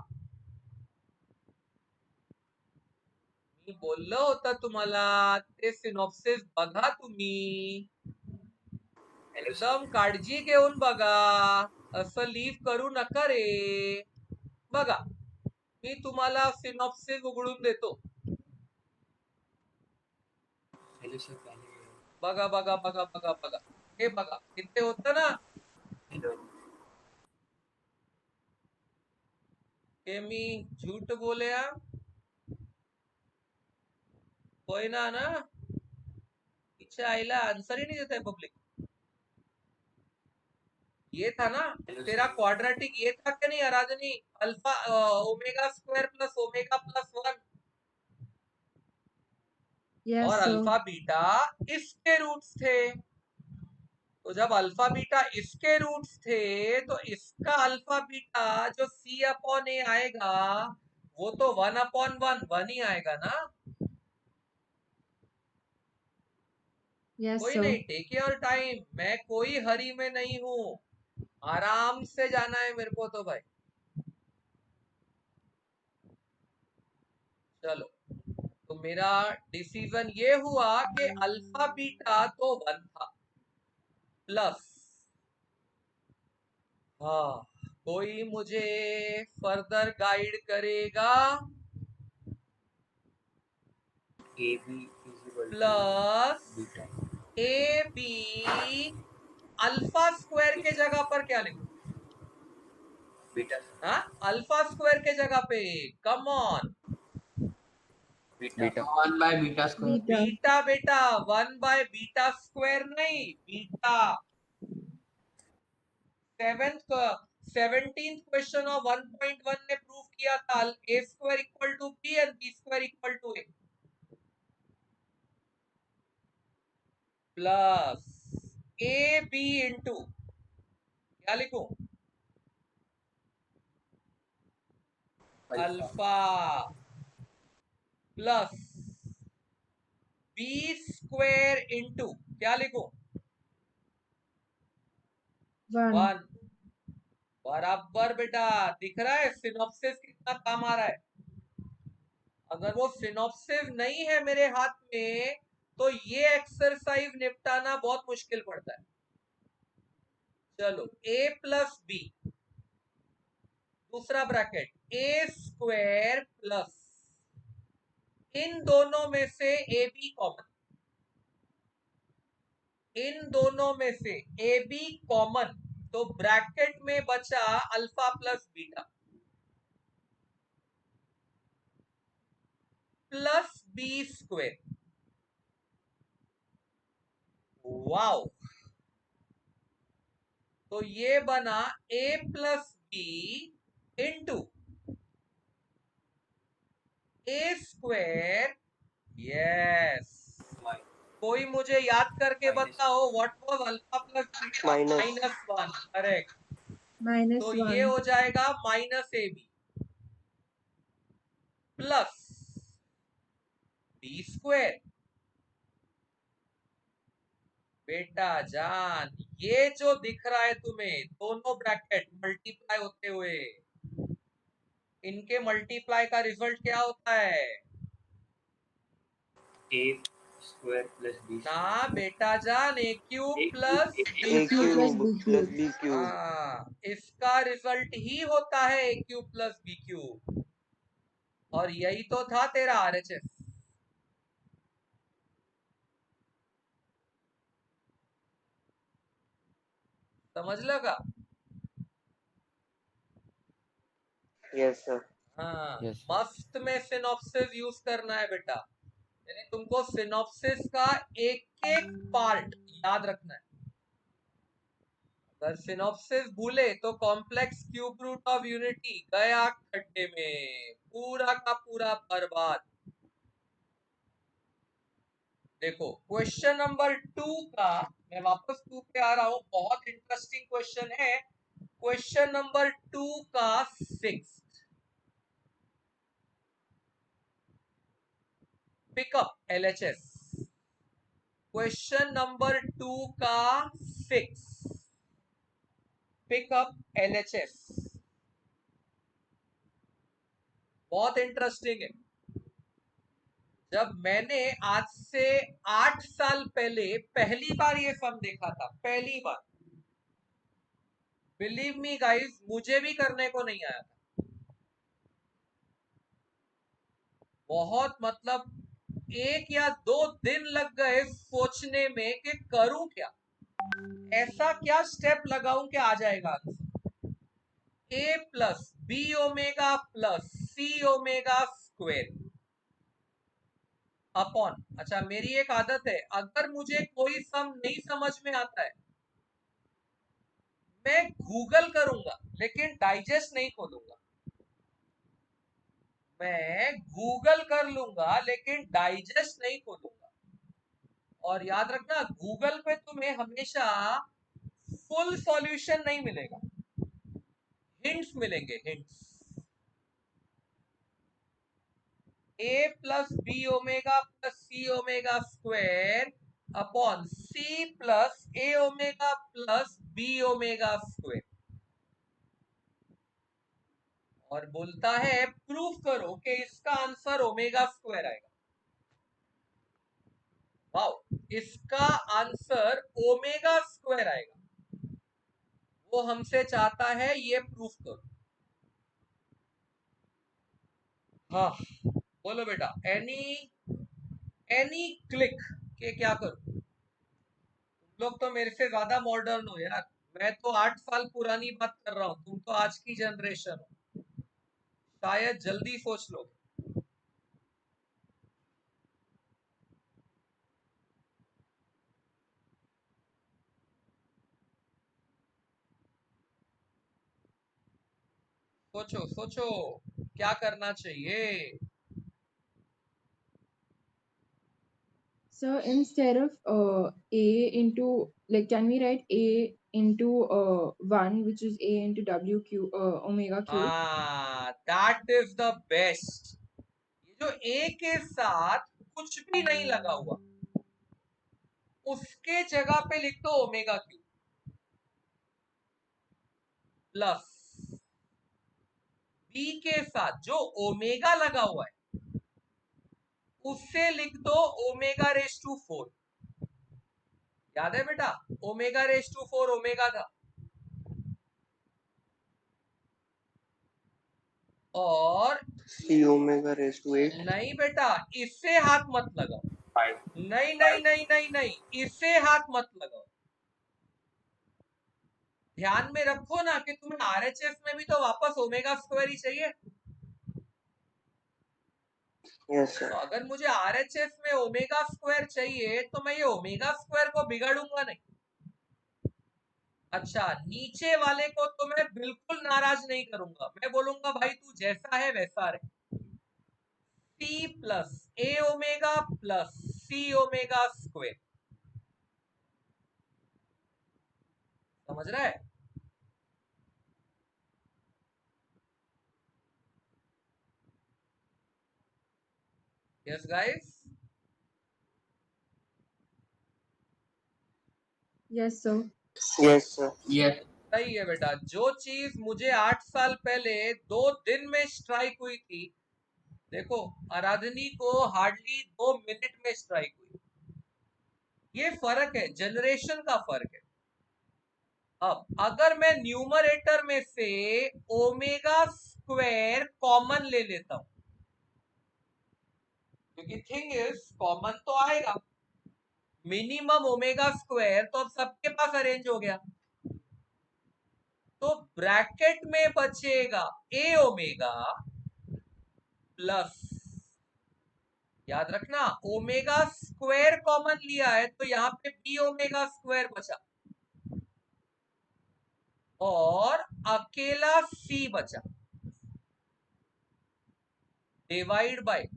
मी बोललो होता तुम्हाला, ते सिनॉप्सिस बघा तुम्ही, एकदम काळजी घेऊन बघा, असं लीव करू नका रे। बघा, मी तुम्हाला सिनॉप्सिस उघडून देतो। बघा बघा बघा बघा बघा हे बघा इथे होतं ना की मी झूठ बोलया कोई ना ना पीछे आईला आंसर ही नहीं देता है पब्लिक। ये था ना तेरा क्वाड्रेटिक, ये था कि नहीं Aradhani? Alpha omega square plus omega plus 1 Yes, और sir. अल्फा बीटा इसके रूट्स थे। तो जब अल्फा बीटा इसके रूट्स थे तो इसका अल्फा बीटा जो सी अपॉन ए आएगा वो तो 1/1 ही आएगा ना। Yes, कोई sir. नहीं, टेक योर टाइम, मैं कोई हरी में नहीं हूं, आराम से जाना है मेरे को तो भाई। चलो, तो मेरा डिसीजन ये हुआ कि अल्फा बीटा तो 1 था प्लस, हाँ कोई मुझे फर्दर गाइड करेगा? प्लस ए बी अल्फा स्क्वायर के जगह पर क्या लिखूं? हाँ, अल्फा स्क्वायर के जगह पे come on beta 1 by beta square. Beta. Beta बेटा 1 बाय बीटा स्क्वायर नहीं, बीटा। 17th क्वेश्चन ऑफ 1.1 ने प्रूव किया था A square equal to B and B square equal to A. Plus A B into क्या लिखूं? Alpha plus B square into क्या लिखूं? 1. 1 बराबर। बेटा दिख रहा है सिनॉप्सिस कितना काम आ रहा है? अगर वो सिनॉप्सिस नहीं है मेरे हाथ में तो ये एक्सरसाइज निपटाना बहुत मुश्किल पड़ता है। चलो, a प्लस बी, दूसरा ब्रैकेट ए स्क्वायर प्लस, इन दोनों में से ए बी कॉमन, इन दोनों में से ए बी कॉमन, तो ब्रैकेट में बचा alpha plus beta plus B square. Wow, तो ये बना a plus b into a square. Yes, कोई मुझे याद करके बताओ what was alpha plus beta? Minus -1, correct. Minus तो 1. ये हो जाएगा minus a B plus B square. बेटा जान, ये जो दिख रहा है तुम्हें दोनों ब्रैकेट मल्टीप्लाई होते हुए, इनके मल्टीप्लाई का रिजल्ट क्या होता है? ए स्क्वायर प्लस बी ना बेटा जान, A cube plus B A cube. Cube B plus cube. B cube. हाँ, इसका रिजल्ट ही होता है A cube plus B cube, और यही तो था तेरा आरएचएस। समझ लगा? Yes sir. हाँ, Yes. मस्त में सिनॉप्सिस यूज करना है बेटा, यानी तुमको सिनॉप्सिस का एक एक पार्ट याद रखना है। अगर सिनॉप्सिस भूले तो complex cube root of unity गया खड्डे में, पूरा का पूरा बर्बाद। देखो क्वेश्चन नंबर 2 का, मैं वापस 2 पे आ रहा हूं, बहुत इंटरेस्टिंग क्वेश्चन है। क्वेश्चन नंबर 2 का 6, पिकअप एलएचएस। क्वेश्चन नंबर 2 का 6, पिकअप एलएचएस, बहुत इंटरेस्टिंग है। जब मैंने आज से 8 साल पहले पहली बार ये सम देखा था, पहली बार, बिलीव मी गाइस, मुझे भी करने को नहीं आया था। बहुत मतलब 1 या 2 दिन लग गए सोचने में कि करूं क्या, ऐसा क्या स्टेप लगाऊं कि आ जाएगा आंसर। ए प्लस बी ओमेगा प्लस सी ओमेगा स्क्वेर अपॉन, अच्छा मेरी एक आदत है, अगर मुझे कोई सम नहीं समझ में आता है मैं गूगल करूंगा लेकिन डाइजेस्ट नहीं खोलूंगा। मैं गूगल कर लूंगा लेकिन डाइजेस्ट नहीं खोलूंगा। और याद रखना गूगल पे तुम्हें हमेशा फुल सॉल्यूशन नहीं मिलेगा, हिंट्स मिलेंगे, hints. A plus B omega plus C omega square upon C plus A omega plus B omega square. और बोलता है प्रूफ करो कि इसका आंसर ओमेगा स्क्वेर आएगा। वाओ, इसका आंसर ओमेगा स्क्वेर आएगा। वो हमसे चाहता है ये प्रूफ करो। हाँ बोलो बेटा, एनी क्लिक के क्या करूं? तुम लोग तो मेरे से ज्यादा मॉडर्न हो यार, मैं तो 8 साल पुरानी बात कर रहा हूं, तुम तो आज की जनरेशन हो, शायद जल्दी सोच लो। सोचो सोचो क्या करना चाहिए। So instead of a into, like, can we write a into 1, which is a into w q omega cube? हाँ, दैट इज द बेस्ट। ये जो ए के साथ कुछ भी नहीं लगा हुआ, उसके जगह पे लिख दो ओमेगा क्यूब प्लस बी के साथ जो ओमेगा लगा हुआ है उससे लिख दो ओमेगा रेस टू 4। याद है बेटा, ओमेगा रेस टू 4 ओमेगा था। और सी ओमेगा रेस टू 8। नहीं बेटा, इससे हाथ मत लगाओ, 5 नहीं नहीं नहीं नहीं नहीं, इससे हाथ मत लगाओ। ध्यान में रखो ना कि तुम्हें आरएचएस में भी तो वापस ओमेगा स्क्वायर ही चाहिए। Yes sir. तो अगर मुझे आरएचएस में ओमेगा स्क्वायर चाहिए तो मैं ये ओमेगा स्क्वायर को बिगाड़ूंगा नहीं। अच्छा, नीचे वाले को तो मैं बिल्कुल नाराज नहीं करूंगा, मैं बोलूंगा भाई तू जैसा है वैसा रहे। सी प्लस ए ओमेगा प्लस सी ओमेगा स्क्वायर, समझ रहा है? Yes guys, Yes, sir. Yes sir. Yes. सही है बेटा। जो चीज मुझे 8 साल पहले 2 दिन में स्ट्राइक हुई थी, देखो आराधनी को हार्डली 2 मिनट में स्ट्राइक हुई। ये फर्क है, जनरेशन का फर्क है। अब अगर मैं न्यूमरेटर में से ओमेगा स्क्वायर कॉमन ले लेता हूं, क्योंकि थिंग इज कॉमन तो आएगा, मिनिमम ओमेगा स्क्वायर तो अब सबके पास अरेंज हो गया, तो ब्रैकेट में बचेगा ए ओमेगा प्लस, याद रखना ओमेगा स्क्वायर कॉमन लिया है तो यहां पे बी ओमेगा स्क्वायर बचा और अकेला सी बचा, डिवाइड बाय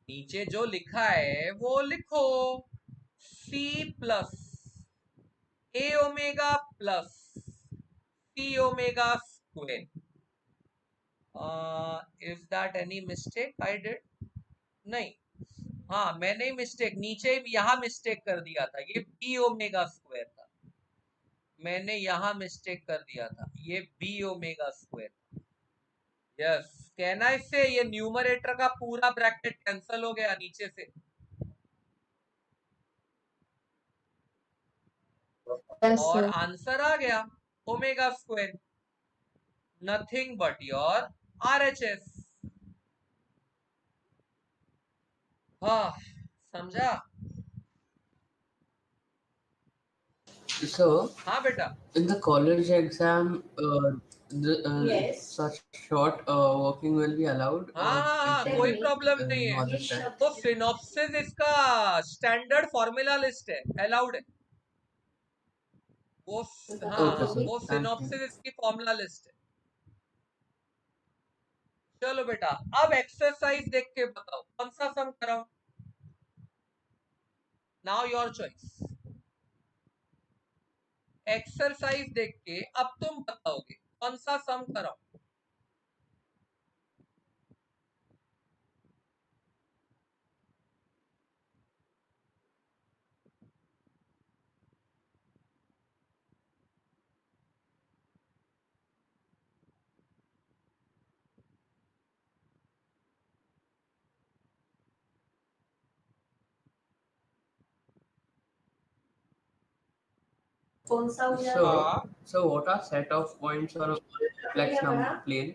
नीचे जो लिखा है वो लिखो, c plus A omega plus C omega square. Is that any mistake I did? नहीं, हाँ मैंने ही मिस्टेक, नीचे यहां मिस्टेक कर दिया था, ये बी ओमेगा स्क्वायर था, मैंने यहां मिस्टेक कर दिया था, ये बी ओमेगा स्क्वायर। यस, कहना इससे ये न्यूमरेटर का पूरा ब्रैकेट कैंसिल हो गया नीचे से। Yes, और sir. आंसर आ गया omega square, nothing but your RHS. हाँ, समझा? So, हाँ बेटा, in the college exam, such short working will be allowed, हाँ or हाँ हाँ, it कोई will प्रॉब्लम नहीं है। no other time? तो सिनॉप्सिस इसका स्टैंडर्ड फॉर्मूला लिस्ट है, अलाउड है वो। हाँ, Okay, sir. वो Thank you. सिनॉप्सिस इसकी फॉर्मूला लिस्ट है। चलो बेटा, अब एक्सरसाइज देख के बताओ कौन सा सम कराओ। Now your choice. एक्सरसाइज देख के अब तुम बताओगे कौन सा सम कराओ। So what are set of points on a complex number plane?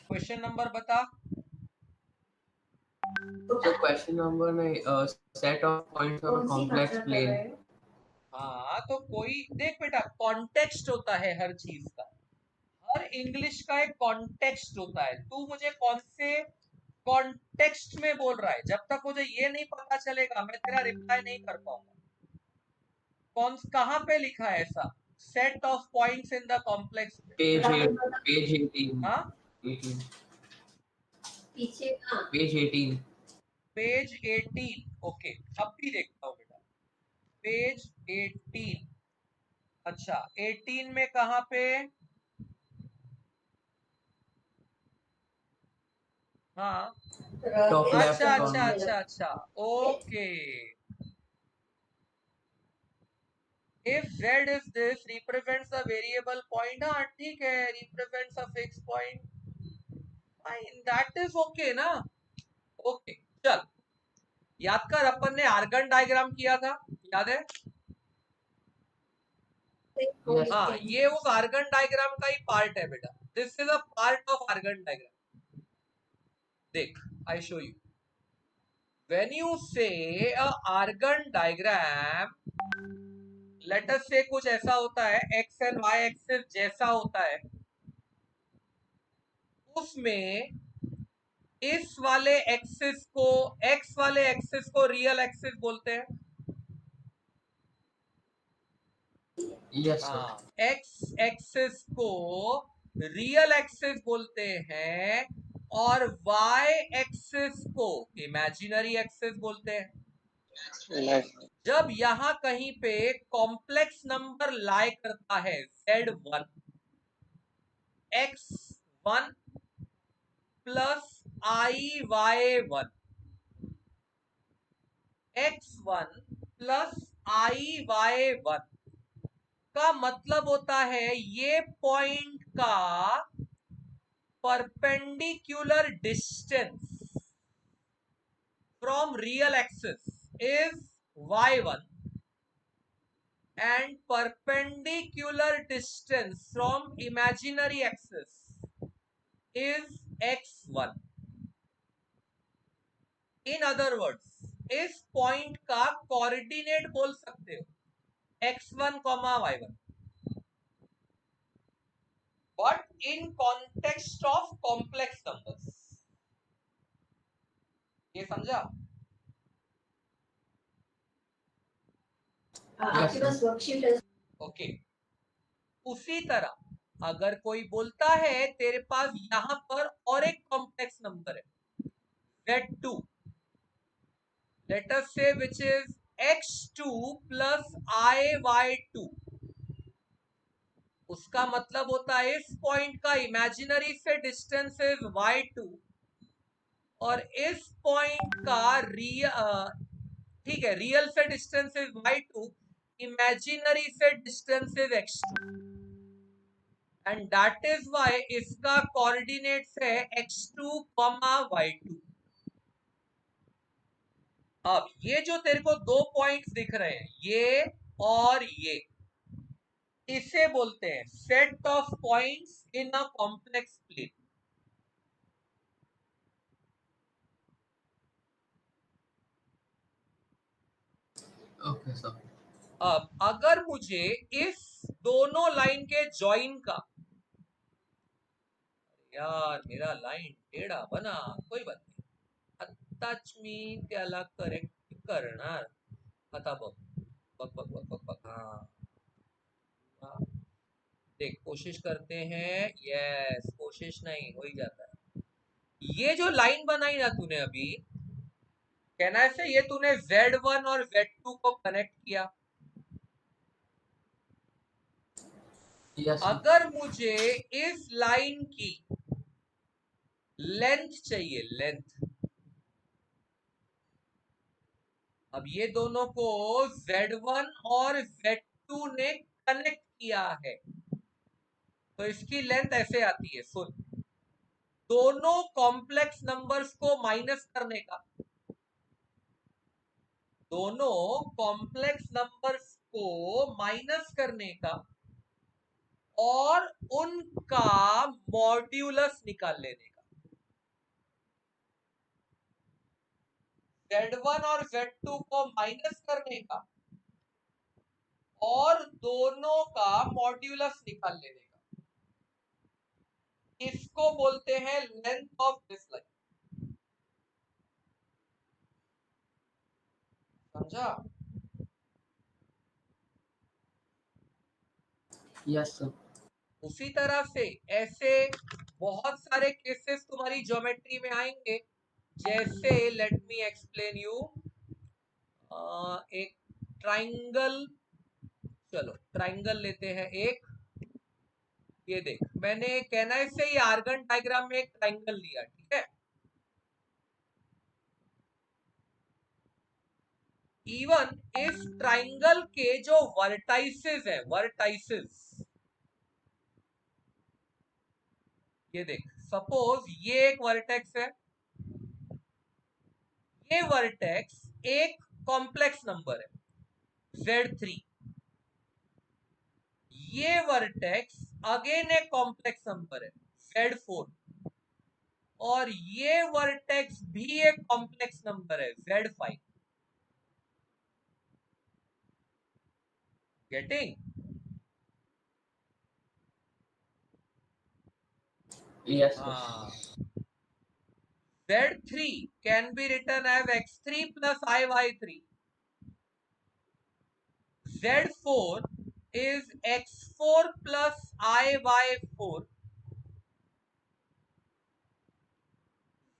Question number बता। So question number में set of points on a complex plane. हाँ, तो कोई देख बेटा, कॉन्टेक्स्ट होता है हर चीज का। हर इंग्लिश का एक कॉन्टेक्स्ट होता है। तू मुझे कौन से कॉन्टेक्स्ट में बोल रहा है, जब तक मुझे ये नहीं पता चलेगा मैं तेरा रिप्लाई नहीं कर पाऊंगा। कौन कहाँ पे लिखा है ऐसा set of points in the complex? Page 18. हाँ, 18. Page 18. पेज 18। ओके, अब भी देखता हूँ बेटा, पेज 18। अच्छा, 18 में कहाँ पे? हाँ, Top left अच्छा अच्छा corner. अच्छा अच्छा, okay. If z is this represents a variable point, हाँ ठीक है, represents a fixed point, fine, that is okay ना। ओके, चल याद कर, अपन ने आर्गन डायग्राम किया था, याद है? Yes. हाँ, ये उस आर्गन डायग्राम का ही पार्ट है बेटा। This is a part of Argand diagram. देख, I show you. When you say a Argand diagram, let us say कुछ ऐसा होता है, एक्स एंड वाई एक्सिस जैसा होता है, उसमें इस वाले एक्सिस को, एक्स वाले एक्सिस को रियल एक्सिस बोलते हैं। Yes, sir. हाँ, एक्स एक्सिस को रियल एक्सिस बोलते हैं और वाई एक्सिस को इमेजिनरी एक्सिस बोलते हैं। Like, जब यहां कहीं पे कॉम्प्लेक्स नंबर लाई करता है z1, x1 plus iy1, x1 plus iy1 का मतलब होता है ये पॉइंट का perpendicular distance from real axis is y1 and perpendicular distance from imaginary axis is x1. in other words, इस पॉइंट का कोऑर्डिनेट बोल सकते हो x1, y1, but in context of complex numbers। ये समझा? Yes, okay. उसी तरह अगर कोई बोलता है तेरे पास यहां पर और एक कॉम्प्लेक्स नंबर है z2, let us say which is x2 plus iy2, उसका मतलब होता है इस पॉइंट का इमेजिनरी से डिस्टेंस इज y2 और इस पॉइंट का ठीक है, रियल से डिस्टेंस इज y2, इमेजिनरी से distance is x2, and that is y इसका कोऑर्डिनेट्स है x2, y2। अब ये जो तेरे को दो पॉइंट्स दिख रहे हैं, ये और ये, इसे बोलते हैं set of points in a complex plane. Okay, sir. अब अगर मुझे इस दोनों लाइन के जॉइन का, यार मेरा लाइन टेढ़ा बना, कोई बात नहीं, टच मी त्याला करेक्ट करणार आता बघ बघ बघ बघ बघ बघ हाँ देख कोशिश करते हैं, यस कोशिश नहीं हो ही जाता है। ये जो लाइन बनाई ना तूने अभी, कहना है से ये तूने Z1 और Z2 को कनेक्ट किया। Yes, sir. अगर मुझे इस लाइन की लेंथ चाहिए, लेंथ, अब ये दोनों को Z1 और Z2 ने कनेक्ट किया है, तो इसकी लेंथ ऐसे आती है, सुन, दोनों कॉम्प्लेक्स नंबर्स को माइनस करने का, दोनों कॉम्प्लेक्स नंबर्स को माइनस करने का और उनका मॉड्यूलस निकाल लेने का। Z1 और Z2 को माइनस करने का और दोनों का मॉड्यूलस निकाल लेने का, इसको बोलते हैं लेंथ ऑफ दिस लाइन। समझा? Yes, sir. उसी तरह से ऐसे बहुत सारे केसेस तुम्हारी ज्योमेट्री में आएंगे, जैसे लेट मी एक्सप्लेन यू, एक ट्राइंगल, चलो ट्राइंगल लेते हैं एक, ये देख मैंने कहना से ही आर्गन डायग्राम में एक ट्राइंगल लिया, ठीक है। इवन इस ट्राइंगल के जो वर्टाइसेस है, वर्टाइसेस, ये देख सपोज ये एक वर्टेक्स है, ये वर्टेक्स एक कॉम्प्लेक्स नंबर है Z3, ये वर्टेक्स अगेन एक कॉम्प्लेक्स नंबर है Z4, और ये वर्टेक्स भी एक कॉम्प्लेक्स नंबर है Z5। गेटिंग? Yes, sir. हाँ, Z3 can be written as X3 plus IY3. Z4 is X4 plus IY4.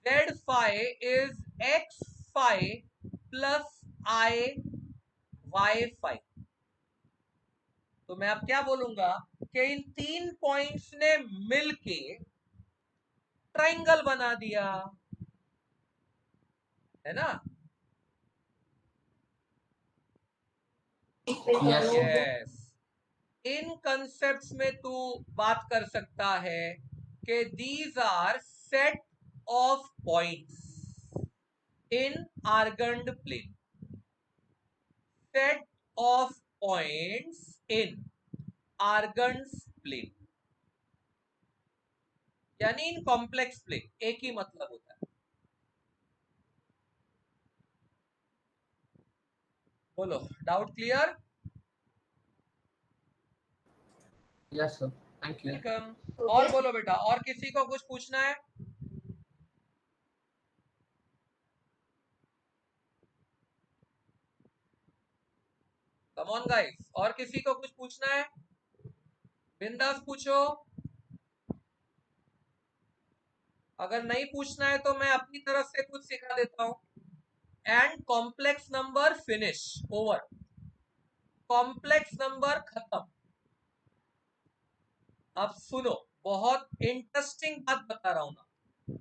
Z5 is X5 plus IY5। तो मैं अब क्या बोलूंगा कि इन तीन पॉइंट्स ने मिलके ट्राइंगल बना दिया, है ना? Yes, sir. यस, इन कंसेप्ट्स में तू बात कर सकता है कि these are set of points in Argand plane, set of points in Argand's plane, यानी इन कॉम्प्लेक्स प्लेन, एक ही मतलब होता है। बोलो, doubt clear? Yes, sir. Thank you. Welcome. और बोलो बेटा, और किसी को कुछ पूछना है? कम ऑन गाइस, और किसी को कुछ पूछना है? बिंदास पूछो, अगर नहीं पूछना है तो मैं अपनी तरफ से कुछ सिखा देता हूं। And complex number finish, over, complex number खत्म। अब सुनो, बहुत इंटरेस्टिंग बात बता रहा हूं ना।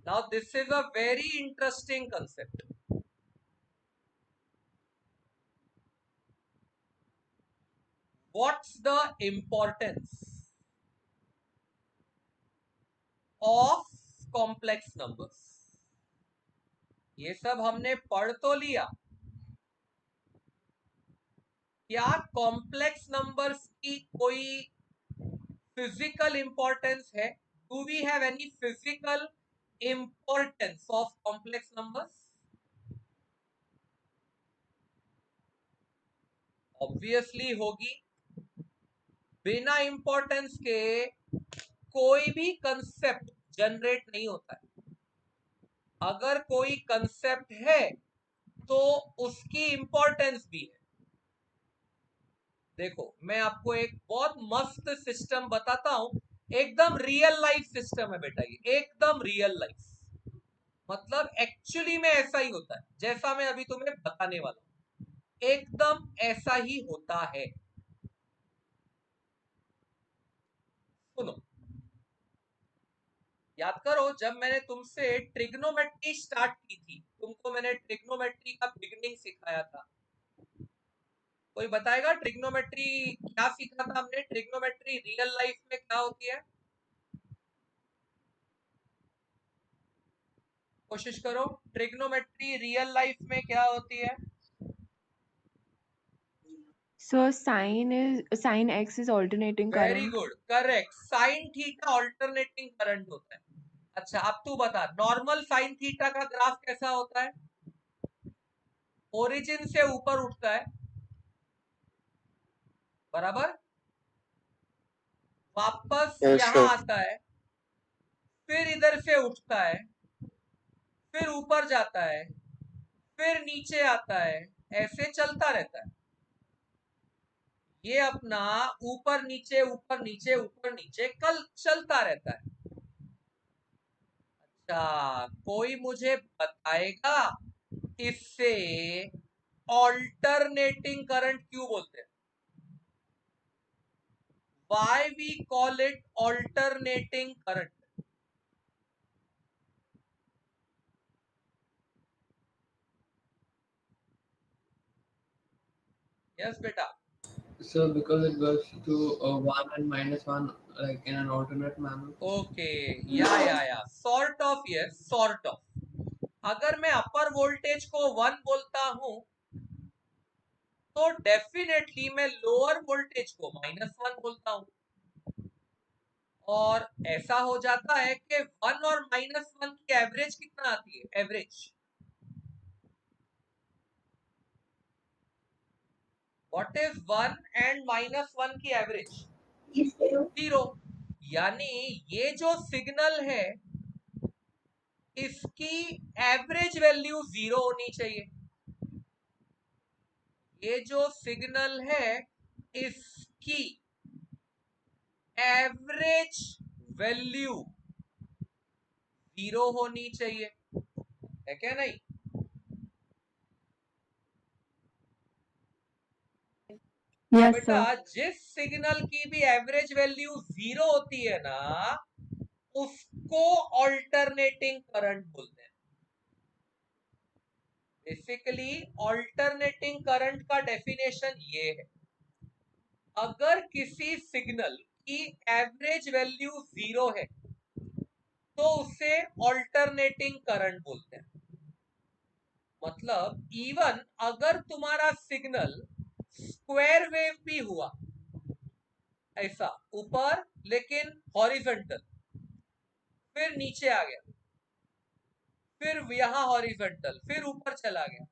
Now this is a very interesting concept. What's the importance of complex numbers? ये सब हमने पढ़ तो लिया, क्या कॉम्प्लेक्स नंबर्स की कोई फिजिकल इंपॉर्टेंस है? Do we have any physical importance of complex numbers? Obviously होगी। बिना इंपॉर्टेंस के कोई भी कंसेप्ट जनरेट नहीं होता है। अगर कोई कंसेप्ट है तो उसकी इंपॉर्टेंस भी है। देखो मैं आपको एक बहुत मस्त सिस्टम बताता हूं, एकदम रियल लाइफ सिस्टम है बेटा, ये एकदम रियल लाइफ, मतलब एक्चुअली में ऐसा ही होता है जैसा मैं अभी तुम्हें बताने वाला हूं, एकदम ऐसा ही होता है। सुनो, याद करो जब मैंने तुमसे ट्रिग्नोमेट्री स्टार्ट की थी, तुमको मैंने ट्रिग्नोमेट्री का बिगिनिंग सिखाया था। कोई बताएगा ट्रिग्नोमेट्री क्या सीखा था हमने? ट्रिग्नोमेट्री रियल लाइफ में क्या होती है? कोशिश करो, ट्रिग्नोमेट्री रियल लाइफ में क्या होती है? So sin x is alternating very current. Good, correct, sine theta alternating current होता है। अच्छा अब तू बता, नॉर्मल साइन थीटा का ग्राफ कैसा होता है? ओरिजिन से ऊपर उठता है, बराबर, वापस Yes, यहां sir. आता है, फिर इधर से उठता है, फिर ऊपर जाता है, फिर नीचे आता है, ऐसे चलता रहता है। ये अपना ऊपर नीचे ऊपर नीचे ऊपर नीचे कल चलता रहता है। अच्छा, कोई मुझे बताएगा इससे ऑल्टरनेटिंग करंट क्यों बोलते हैं? Why we call it alternating current? Yes बेटा। So because it goes to 1 and -1 like in an alternate manner. Okay, या sort of, yes sort of. अगर मैं अपर वोल्टेज को 1 बोलता हूं तो डेफिनेटली मैं लोअर वोल्टेज को -1 बोलता हूं, और ऐसा हो जाता है कि 1 और -1 की एवरेज कितना आती है? एवरेज व्हाट इज 1 एंड -1 की एवरेज? 0। यानी ये जो सिग्नल है इसकी एवरेज वैल्यू 0 होनी चाहिए। ये जो सिग्नल है इसकी एवरेज वैल्यू 0 होनी चाहिए, है क्या? नहीं Yes, बेटा, sir. जिस सिग्नल की भी एवरेज वैल्यू 0 होती है ना, उसको ऑल्टरनेटिंग करंट बोलते हैं। बेसिकली ऑल्टरनेटिंग करंट का डेफिनेशन ये है, अगर किसी सिग्नल की एवरेज वैल्यू 0 है तो उसे ऑल्टरनेटिंग करंट बोलते हैं। मतलब इवन अगर तुम्हारा सिग्नल स्क्वायर वेव भी हुआ, ऐसा ऊपर लेकिन हॉरिजॉन्टल, फिर नीचे आ गया, फिर यहां हॉरिजॉन्टल, फिर ऊपर चला गया,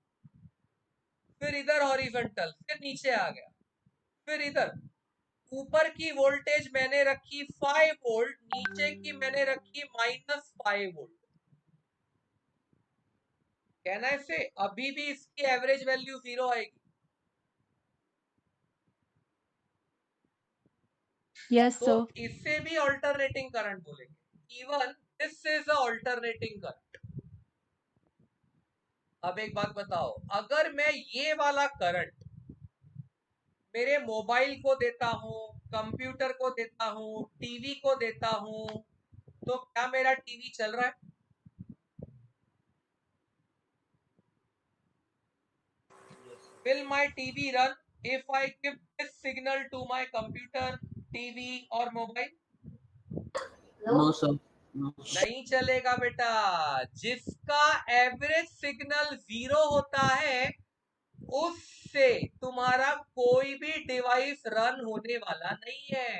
फिर इधर हॉरिजॉन्टल, फिर नीचे आ गया, फिर इधर, ऊपर की वोल्टेज मैंने रखी 5 वोल्ट, नीचे की मैंने रखी -5 वोल्ट, कहना है अभी भी इसकी एवरेज वैल्यू 0 आएगी। Yes, तो sir. इससे भी ऑल्टरनेटिंग करंट बोलेंगे। Even this is a alternating current. अब एक बात बताओ, अगर मैं ये वाला करंट मेरे मोबाइल को देता हूं, कंप्यूटर को देता हूं, टीवी को देता हूं, तो क्या मेरा टीवी चल रहा है? Will my TV run if I give this signal to my computer, TV or mobile? No, sir. No. नहीं चलेगा बेटा। जिसका एवरेज सिग्नल 0 होता है उससे तुम्हारा कोई भी डिवाइस रन होने वाला नहीं है।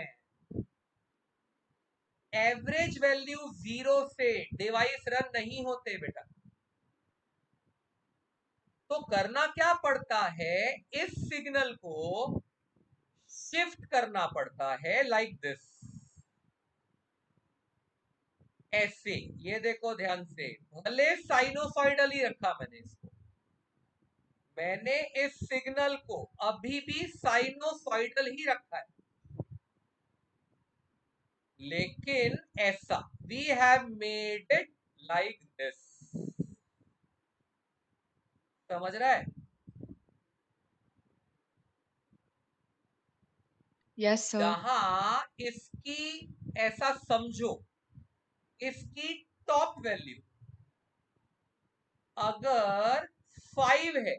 एवरेज वैल्यू 0 से डिवाइस रन नहीं होते बेटा। तो करना क्या पड़ता है, इस सिग्नल को शिफ्ट करना पड़ता है लाइक दिस, ऐसे। ये देखो ध्यान से, भले साइनोसॉइडल ही रखा मैंने इसको, मैंने इस सिग्नल को अभी भी साइनोसॉइडल ही रखा है, लेकिन ऐसा, we have made it like this. समझ रहा है? Yes, sir. जहां इसकी, ऐसा समझो, इसकी टॉप वैल्यू अगर 5 है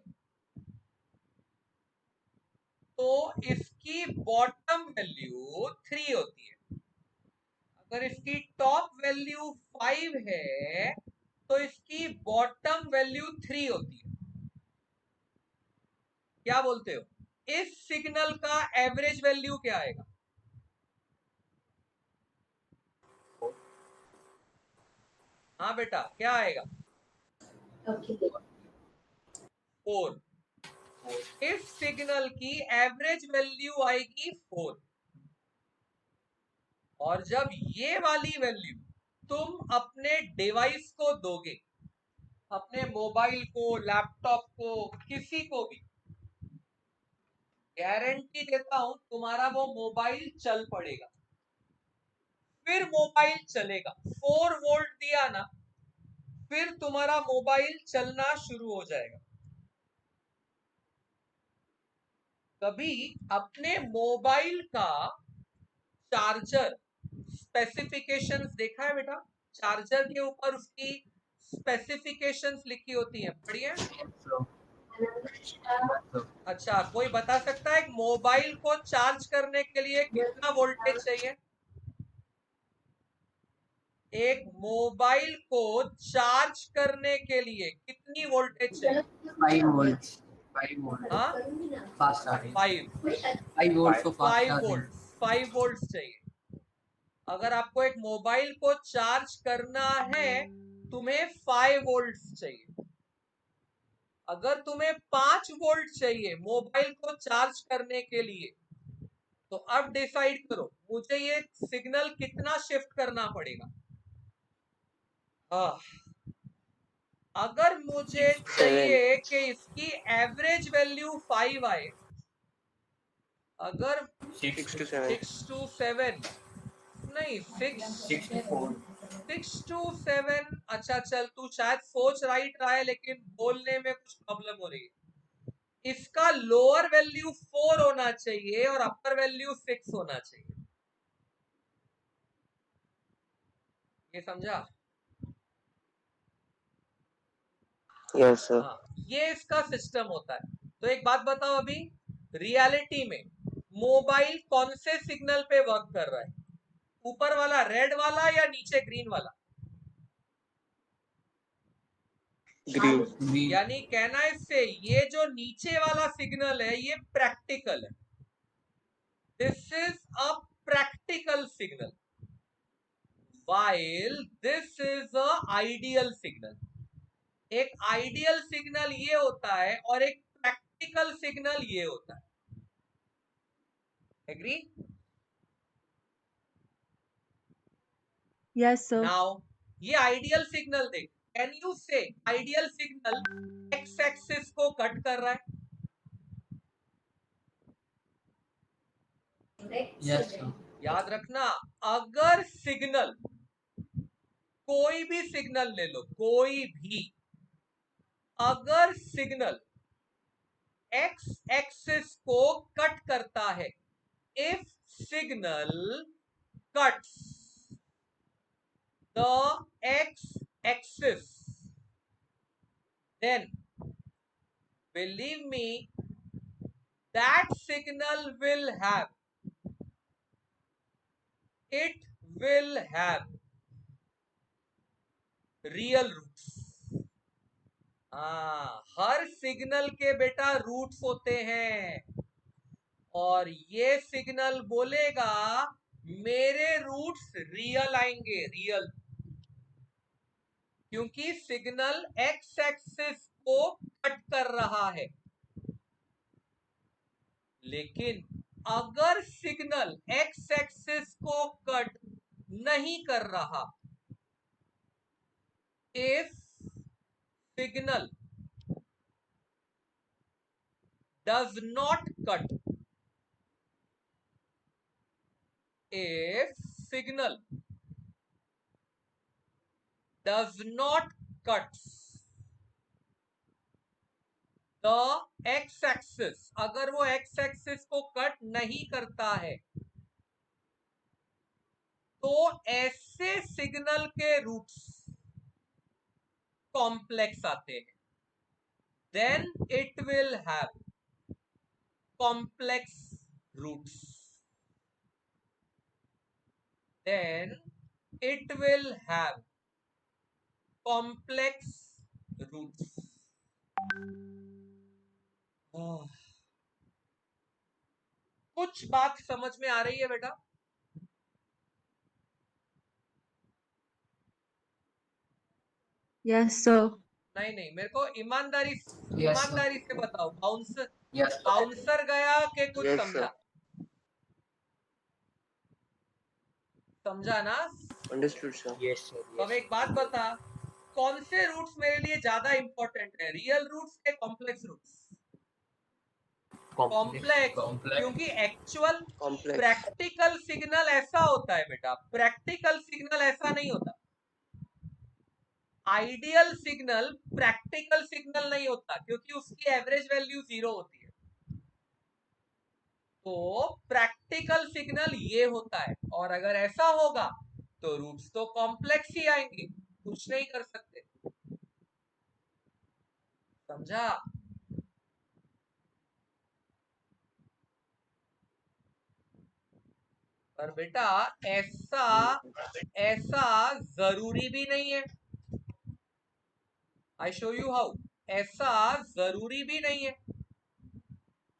तो इसकी बॉटम वैल्यू 3 होती है। अगर इसकी टॉप वैल्यू 5 है तो इसकी बॉटम वैल्यू 3 होती है। क्या बोलते हो? इस सिग्नल का एवरेज वैल्यू क्या आएगा? हाँ बेटा, क्या आएगा? 4। इस सिग्नल की एवरेज वैल्यू आएगी 4। और जब ये वाली वैल्यू तुम अपने डिवाइस को दोगे, अपने मोबाइल को, लैपटॉप को, किसी को भी, गारंटी देता हूं तुम्हारा वो मोबाइल चल पड़ेगा, फिर मोबाइल चलेगा। 4 वोल्ट दिया ना, फिर तुम्हारा मोबाइल चलना शुरू हो जाएगा। कभी अपने मोबाइल का चार्जर स्पेसिफिकेशंस देखा है बेटा? चार्जर के ऊपर उसकी स्पेसिफिकेशंस लिखी होती हैं, पढ़िए। अच्छा, कोई बता सकता है एक मोबाइल को चार्ज करने के लिए कितना वोल्टेज चाहिए? एक मोबाइल को चार्ज करने के लिए कितनी वोल्टेज चाहिए? 5 volts. 5 volts. हाँ, Fast charging. 5 volts for fast 5 charging. Volt 5 volt चाहिए। अगर आपको एक मोबाइल को चार्ज करना है, तुम्हें 5 वोल्ट चाहिए। अगर तुम्हें 5 वोल्ट चाहिए मोबाइल को चार्ज करने के लिए, तो अब डिसाइड करो मुझे ये सिग्नल कितना शिफ्ट करना पड़ेगा। अगर मुझे चाहिए कि इसकी एवरेज वैल्यू 5 आए, अगर 6 to 7. 6 to 7 नहीं, 6 to 4. 6 to 7, अच्छा चल, तू शायद सोच राइट रहा है लेकिन बोलने में कुछ प्रॉब्लम हो रही है। इसका लोअर वैल्यू 4 होना चाहिए और अपर वैल्यू 6 होना चाहिए। ये समझा? Yes, sir. हाँ, ये इसका सिस्टम होता है। तो एक बात बताओ, अभी रियलिटी में मोबाइल कौन से सिग्नल पे वर्क कर रहा है? ऊपर वाला रेड वाला या नीचे ग्रीन वाला? Green. यानी कहना है इससे, ये जो नीचे वाला सिग्नल है ये प्रैक्टिकल है। This is a practical signal, while this is a ideal signal. एक आइडियल सिग्नल ये होता है और एक प्रैक्टिकल सिग्नल ये होता है। एग्री? Yes, sir. नाउ ये आइडियल सिग्नल देख, कैन यू से आइडियल सिग्नल एक्स एक्सिस को कट कर रहा है? Yes, sir. याद रखना, अगर सिग्नल, कोई भी सिग्नल ले लो, कोई भी, अगर सिग्नल एक्स एक्सिस को कट करता है, if signal cuts the x axis, then believe me, that signal will have, it will have real roots. हर सिग्नल के बेटा रूट्स होते हैं, और ये सिग्नल बोलेगा मेरे रूट्स रियल आएंगे, रियल, क्योंकि सिग्नल एक्स एक्सिस को कट कर रहा है, लेकिन अगर सिग्नल एक्स एक्सिस को कट नहीं कर रहा, if signal does not cut, if signal does not cut the x axis, अगर वो x axis को कट नहीं करता है, तो ऐसे सिग्नल के रूट्स कॉम्प्लेक्स आते हैं, then it will have complex roots, then it will have complex roots. कुछ बात समझ में आ रही है बेटा? Yes, sir. नहीं, मेरे को ईमानदारी Yes, sir. से बताओ, Yes. बाउंसर गया कि कुछ Yes, समझा? समझा ना? Understood, sir. Yes, sir. तो अब एक बात बता, कौन से रूट्स मेरे लिए ज्यादा इंपॉर्टेंट है, रियल रूट्स के कॉम्प्लेक्स रूट्स? कॉम्प्लेक्स, क्योंकि एक्चुअल Complex. प्रैक्टिकल सिग्नल ऐसा होता है बेटा, प्रैक्टिकल सिग्नल ऐसा नहीं होता। आइडियल सिग्नल प्रैक्टिकल सिग्नल नहीं होता, क्योंकि उसकी एवरेज वैल्यू 0 होती है। तो प्रैक्टिकल सिग्नल ये होता है, और अगर ऐसा होगा तो रूट्स तो कॉम्प्लेक्स ही आएंगे, कुछ नहीं कर सकते। समझा? पर बेटा ऐसा जरूरी भी नहीं है। आई शो यू हाउ, ऐसा जरूरी भी नहीं है।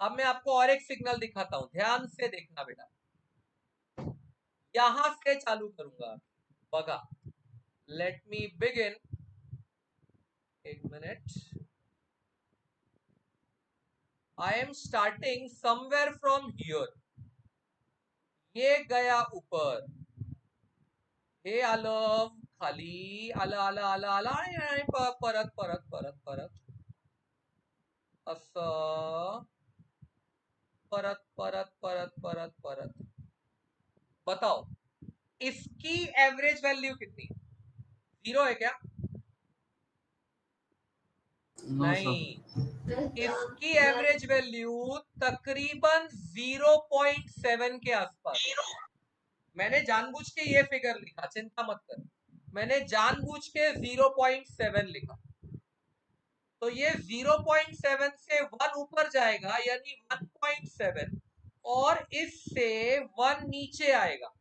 अब मैं आपको और एक सिग्नल दिखाता हूं, ध्यान से देखना बेटा, यहां से चालू करूंगा। बगा, लेट मी बिगिन, एक minute, I am starting somewhere from here, ये गया ऊपर, हे आलं खाली, आलं आलं आलं आलं आणि परत परत परत परत असं परत परत परत परत परत। बताओ इसकी एवरेज वैल्यू कितनी? 0 है क्या? No, नहीं, sir. इसकी एवरेज वैल्यू तकरीबन 0.7 के आसपास। मैंने जानबूझ के ये फिगर लिखा, चिंता मत कर, मैंने जानबूझ के 0.7 लिखा। तो ये 0.7 से 1 ऊपर जाएगा, यानी 1.7, और इससे 1 नीचे आएगा,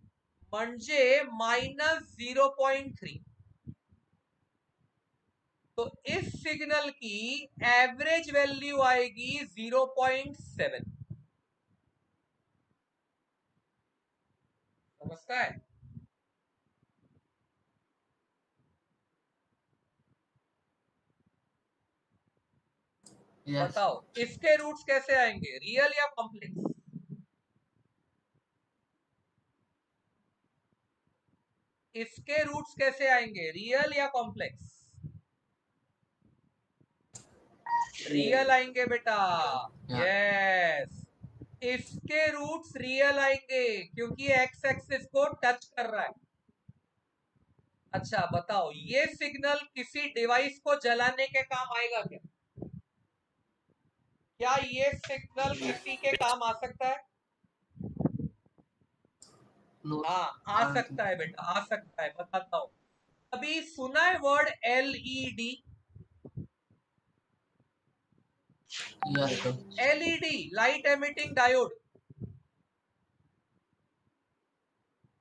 म्हणजे -0.3। तो इस सिग्नल की एवरेज वैल्यू आएगी 0.7। समझता है? Yes. बताओ इसके रूट्स कैसे आएंगे, रियल या कॉम्प्लेक्स? इसके रूट्स कैसे आएंगे, रियल या कॉम्प्लेक्स? रियल आएंगे बेटा, यस। इसके रूट्स रियल आएंगे क्योंकि एक्स एक्सिस को टच कर रहा है। अच्छा बताओ, ये सिग्नल किसी डिवाइस को जलाने के काम आएगा क्या? क्या ये सिग्नल किसी के काम आ सकता है? No. हाँ आ सकता है बेटा, आ सकता है, बताता हूं। अभी सुना है word LED? Yes, sir. LED, light emitting diode,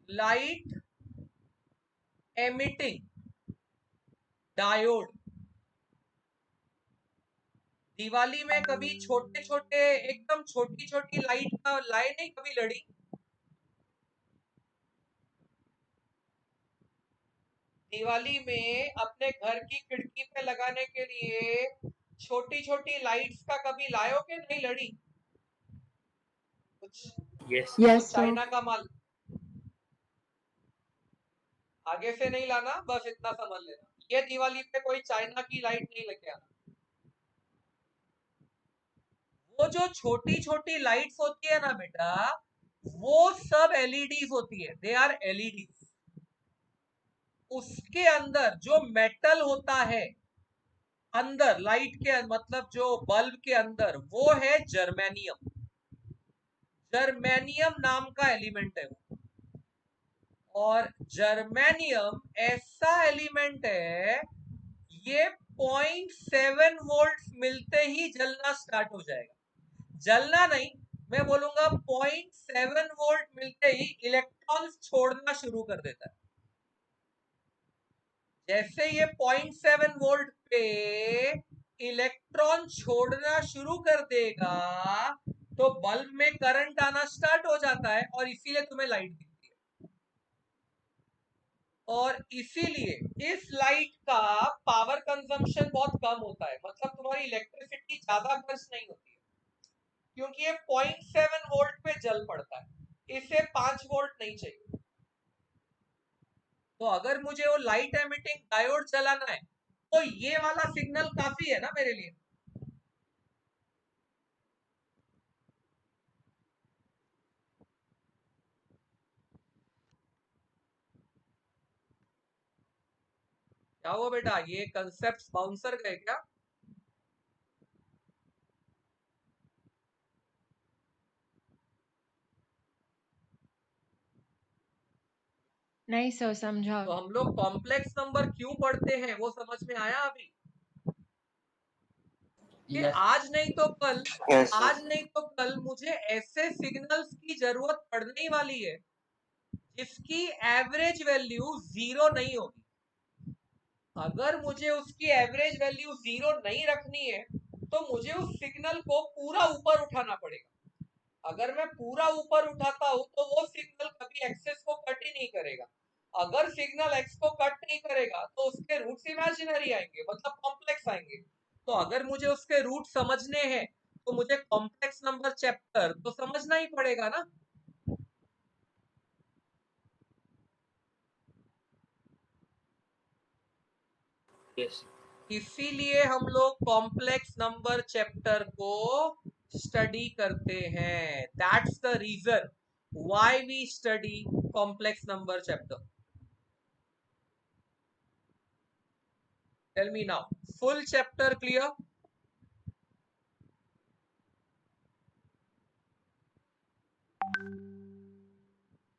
light emitting diode. Diwali में कभी छोटे छोटे, एकदम छोटी छोटी लाइट का लाइन नहीं कभी लड़ी? दिवाली में अपने घर की खिड़की पे लगाने के लिए छोटी छोटी लाइट्स का कभी लायो के नहीं लड़ी? कुछ Yes. Yes, sir. चाइना का माल आगे से नहीं लाना, बस इतना समझ लेना, ये दिवाली पे कोई चाइना की लाइट नहीं लेके आना। वो जो छोटी छोटी लाइट्स होती है ना बेटा, वो सब एलईडीज होती है, दे आर एलईडीज। उसके अंदर जो मेटल होता है अंदर लाइट के मतलब जो बल्ब के अंदर, वो है जर्मेनियम। जर्मेनियम नाम का एलिमेंट है वो। और जर्मेनियम ऐसा एलिमेंट है, ये 0.7 वोल्ट मिलते ही जलना स्टार्ट हो जाएगा। जलना नहीं, मैं बोलूंगा 0.7 वोल्ट मिलते ही इलेक्ट्रॉन्स छोड़ना शुरू कर देता है। जैसे ये 0.7 वोल्ट पे इलेक्ट्रॉन छोड़ना शुरू कर देगा तो बल्ब में करंट आना स्टार्ट हो जाता है, और इसीलिए तुम्हें लाइट दिखती है। और इसीलिए इस लाइट का पावर कंजम्पशन बहुत कम होता है, मतलब तुम्हारी इलेक्ट्रिसिटी ज्यादा खर्च नहीं होती है, क्योंकि ये 0.7 वोल्ट पे जल पड़ता है, इसे 5 वोल्ट नहीं चाहिए। तो अगर मुझे वो लाइट एमिटिंग डायोड चलाना है तो ये वाला सिग्नल काफी है ना मेरे लिए। क्या हुआ बेटा, ये कंसेप्ट बाउंसर गए क्या? नहीं सर, समझा। तो हम लोग कॉम्प्लेक्स नंबर क्यों पढ़ते हैं वो समझ में आया अभी? कि Yes. आज नहीं तो कल, Yes, sir. आज नहीं तो कल मुझे ऐसे सिग्नल्स की जरूरत पड़ने वाली है जिसकी एवरेज वैल्यू 0 नहीं होगी। अगर मुझे उसकी एवरेज वैल्यू 0 नहीं रखनी है तो मुझे उस सिग्नल को पूरा ऊपर उठाना पड़ेगा। अगर मैं पूरा ऊपर उठाता हूं तो वो सिग्नल कभी एक्सेस को कट ही नहीं करेगा। अगर सिग्नल एक्स को कट नहीं करेगा तो उसके रूट्स इमेजिनरी आएंगे, मतलब कॉम्प्लेक्स आएंगे। तो अगर मुझे उसके रूट समझने हैं तो मुझे कॉम्प्लेक्स नंबर चैप्टर तो समझना ही पड़ेगा ना। Yes. इसीलिए हम लोग कॉम्प्लेक्स नंबर चैप्टर को स्टडी करते हैं। That's the reason why we study complex number chapter. Tell me now, full chapter clear?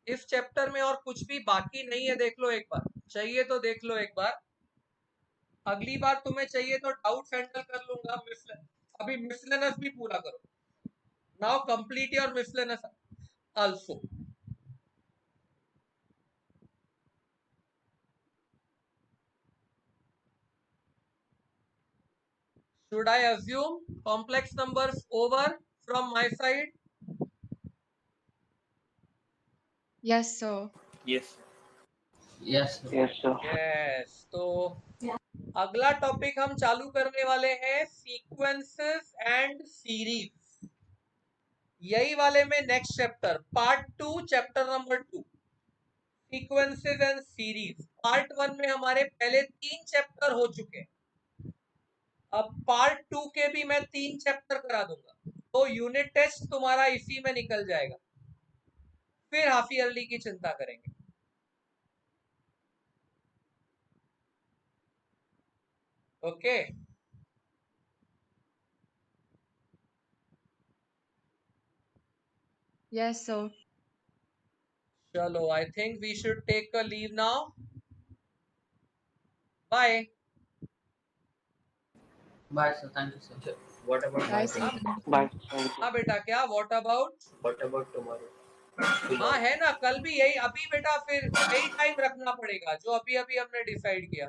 इस चैप्टर में और कुछ भी बाकी नहीं है, देख लो एक बार, चाहिए तो देख लो एक बार। अगली बार तुम्हें चाहिए तो डाउट हैंडल कर लूंगा, अभी मिसलेनस भी पूरा करो। Now complete your miscellaneous also. Should I assume complex numbers over from my side? Yes, sir. Yes. Yes, sir. Yes, sir. Yes. तो अगला टॉपिक हम चालू करने वाले हैं सीक्वेंसेस एंड सीरीज। यही वाले में next chapter part 2, chapter number 2, sequences and series. Part 1 में हमारे पहले 3 चैप्टर हो चुके हैं, अब पार्ट 2 के भी मैं 3 चैप्टर करा दूंगा, तो यूनिट टेस्ट तुम्हारा इसी में निकल जाएगा, फिर हाफ ईयरली की चिंता करेंगे। Okay Yes, sir. चलो, I think we should take a leave now. Bye. Bye, sir. Thank you, sir. So, what about Bye, tomorrow? sir. Bye. Thank you. हाँ बेटा, क्या what about? What about tomorrow? हाँ है ना, कल भी यही, अभी बेटा फिर यही टाइम रखना पड़ेगा जो अभी अभी हमने डिसाइड किया।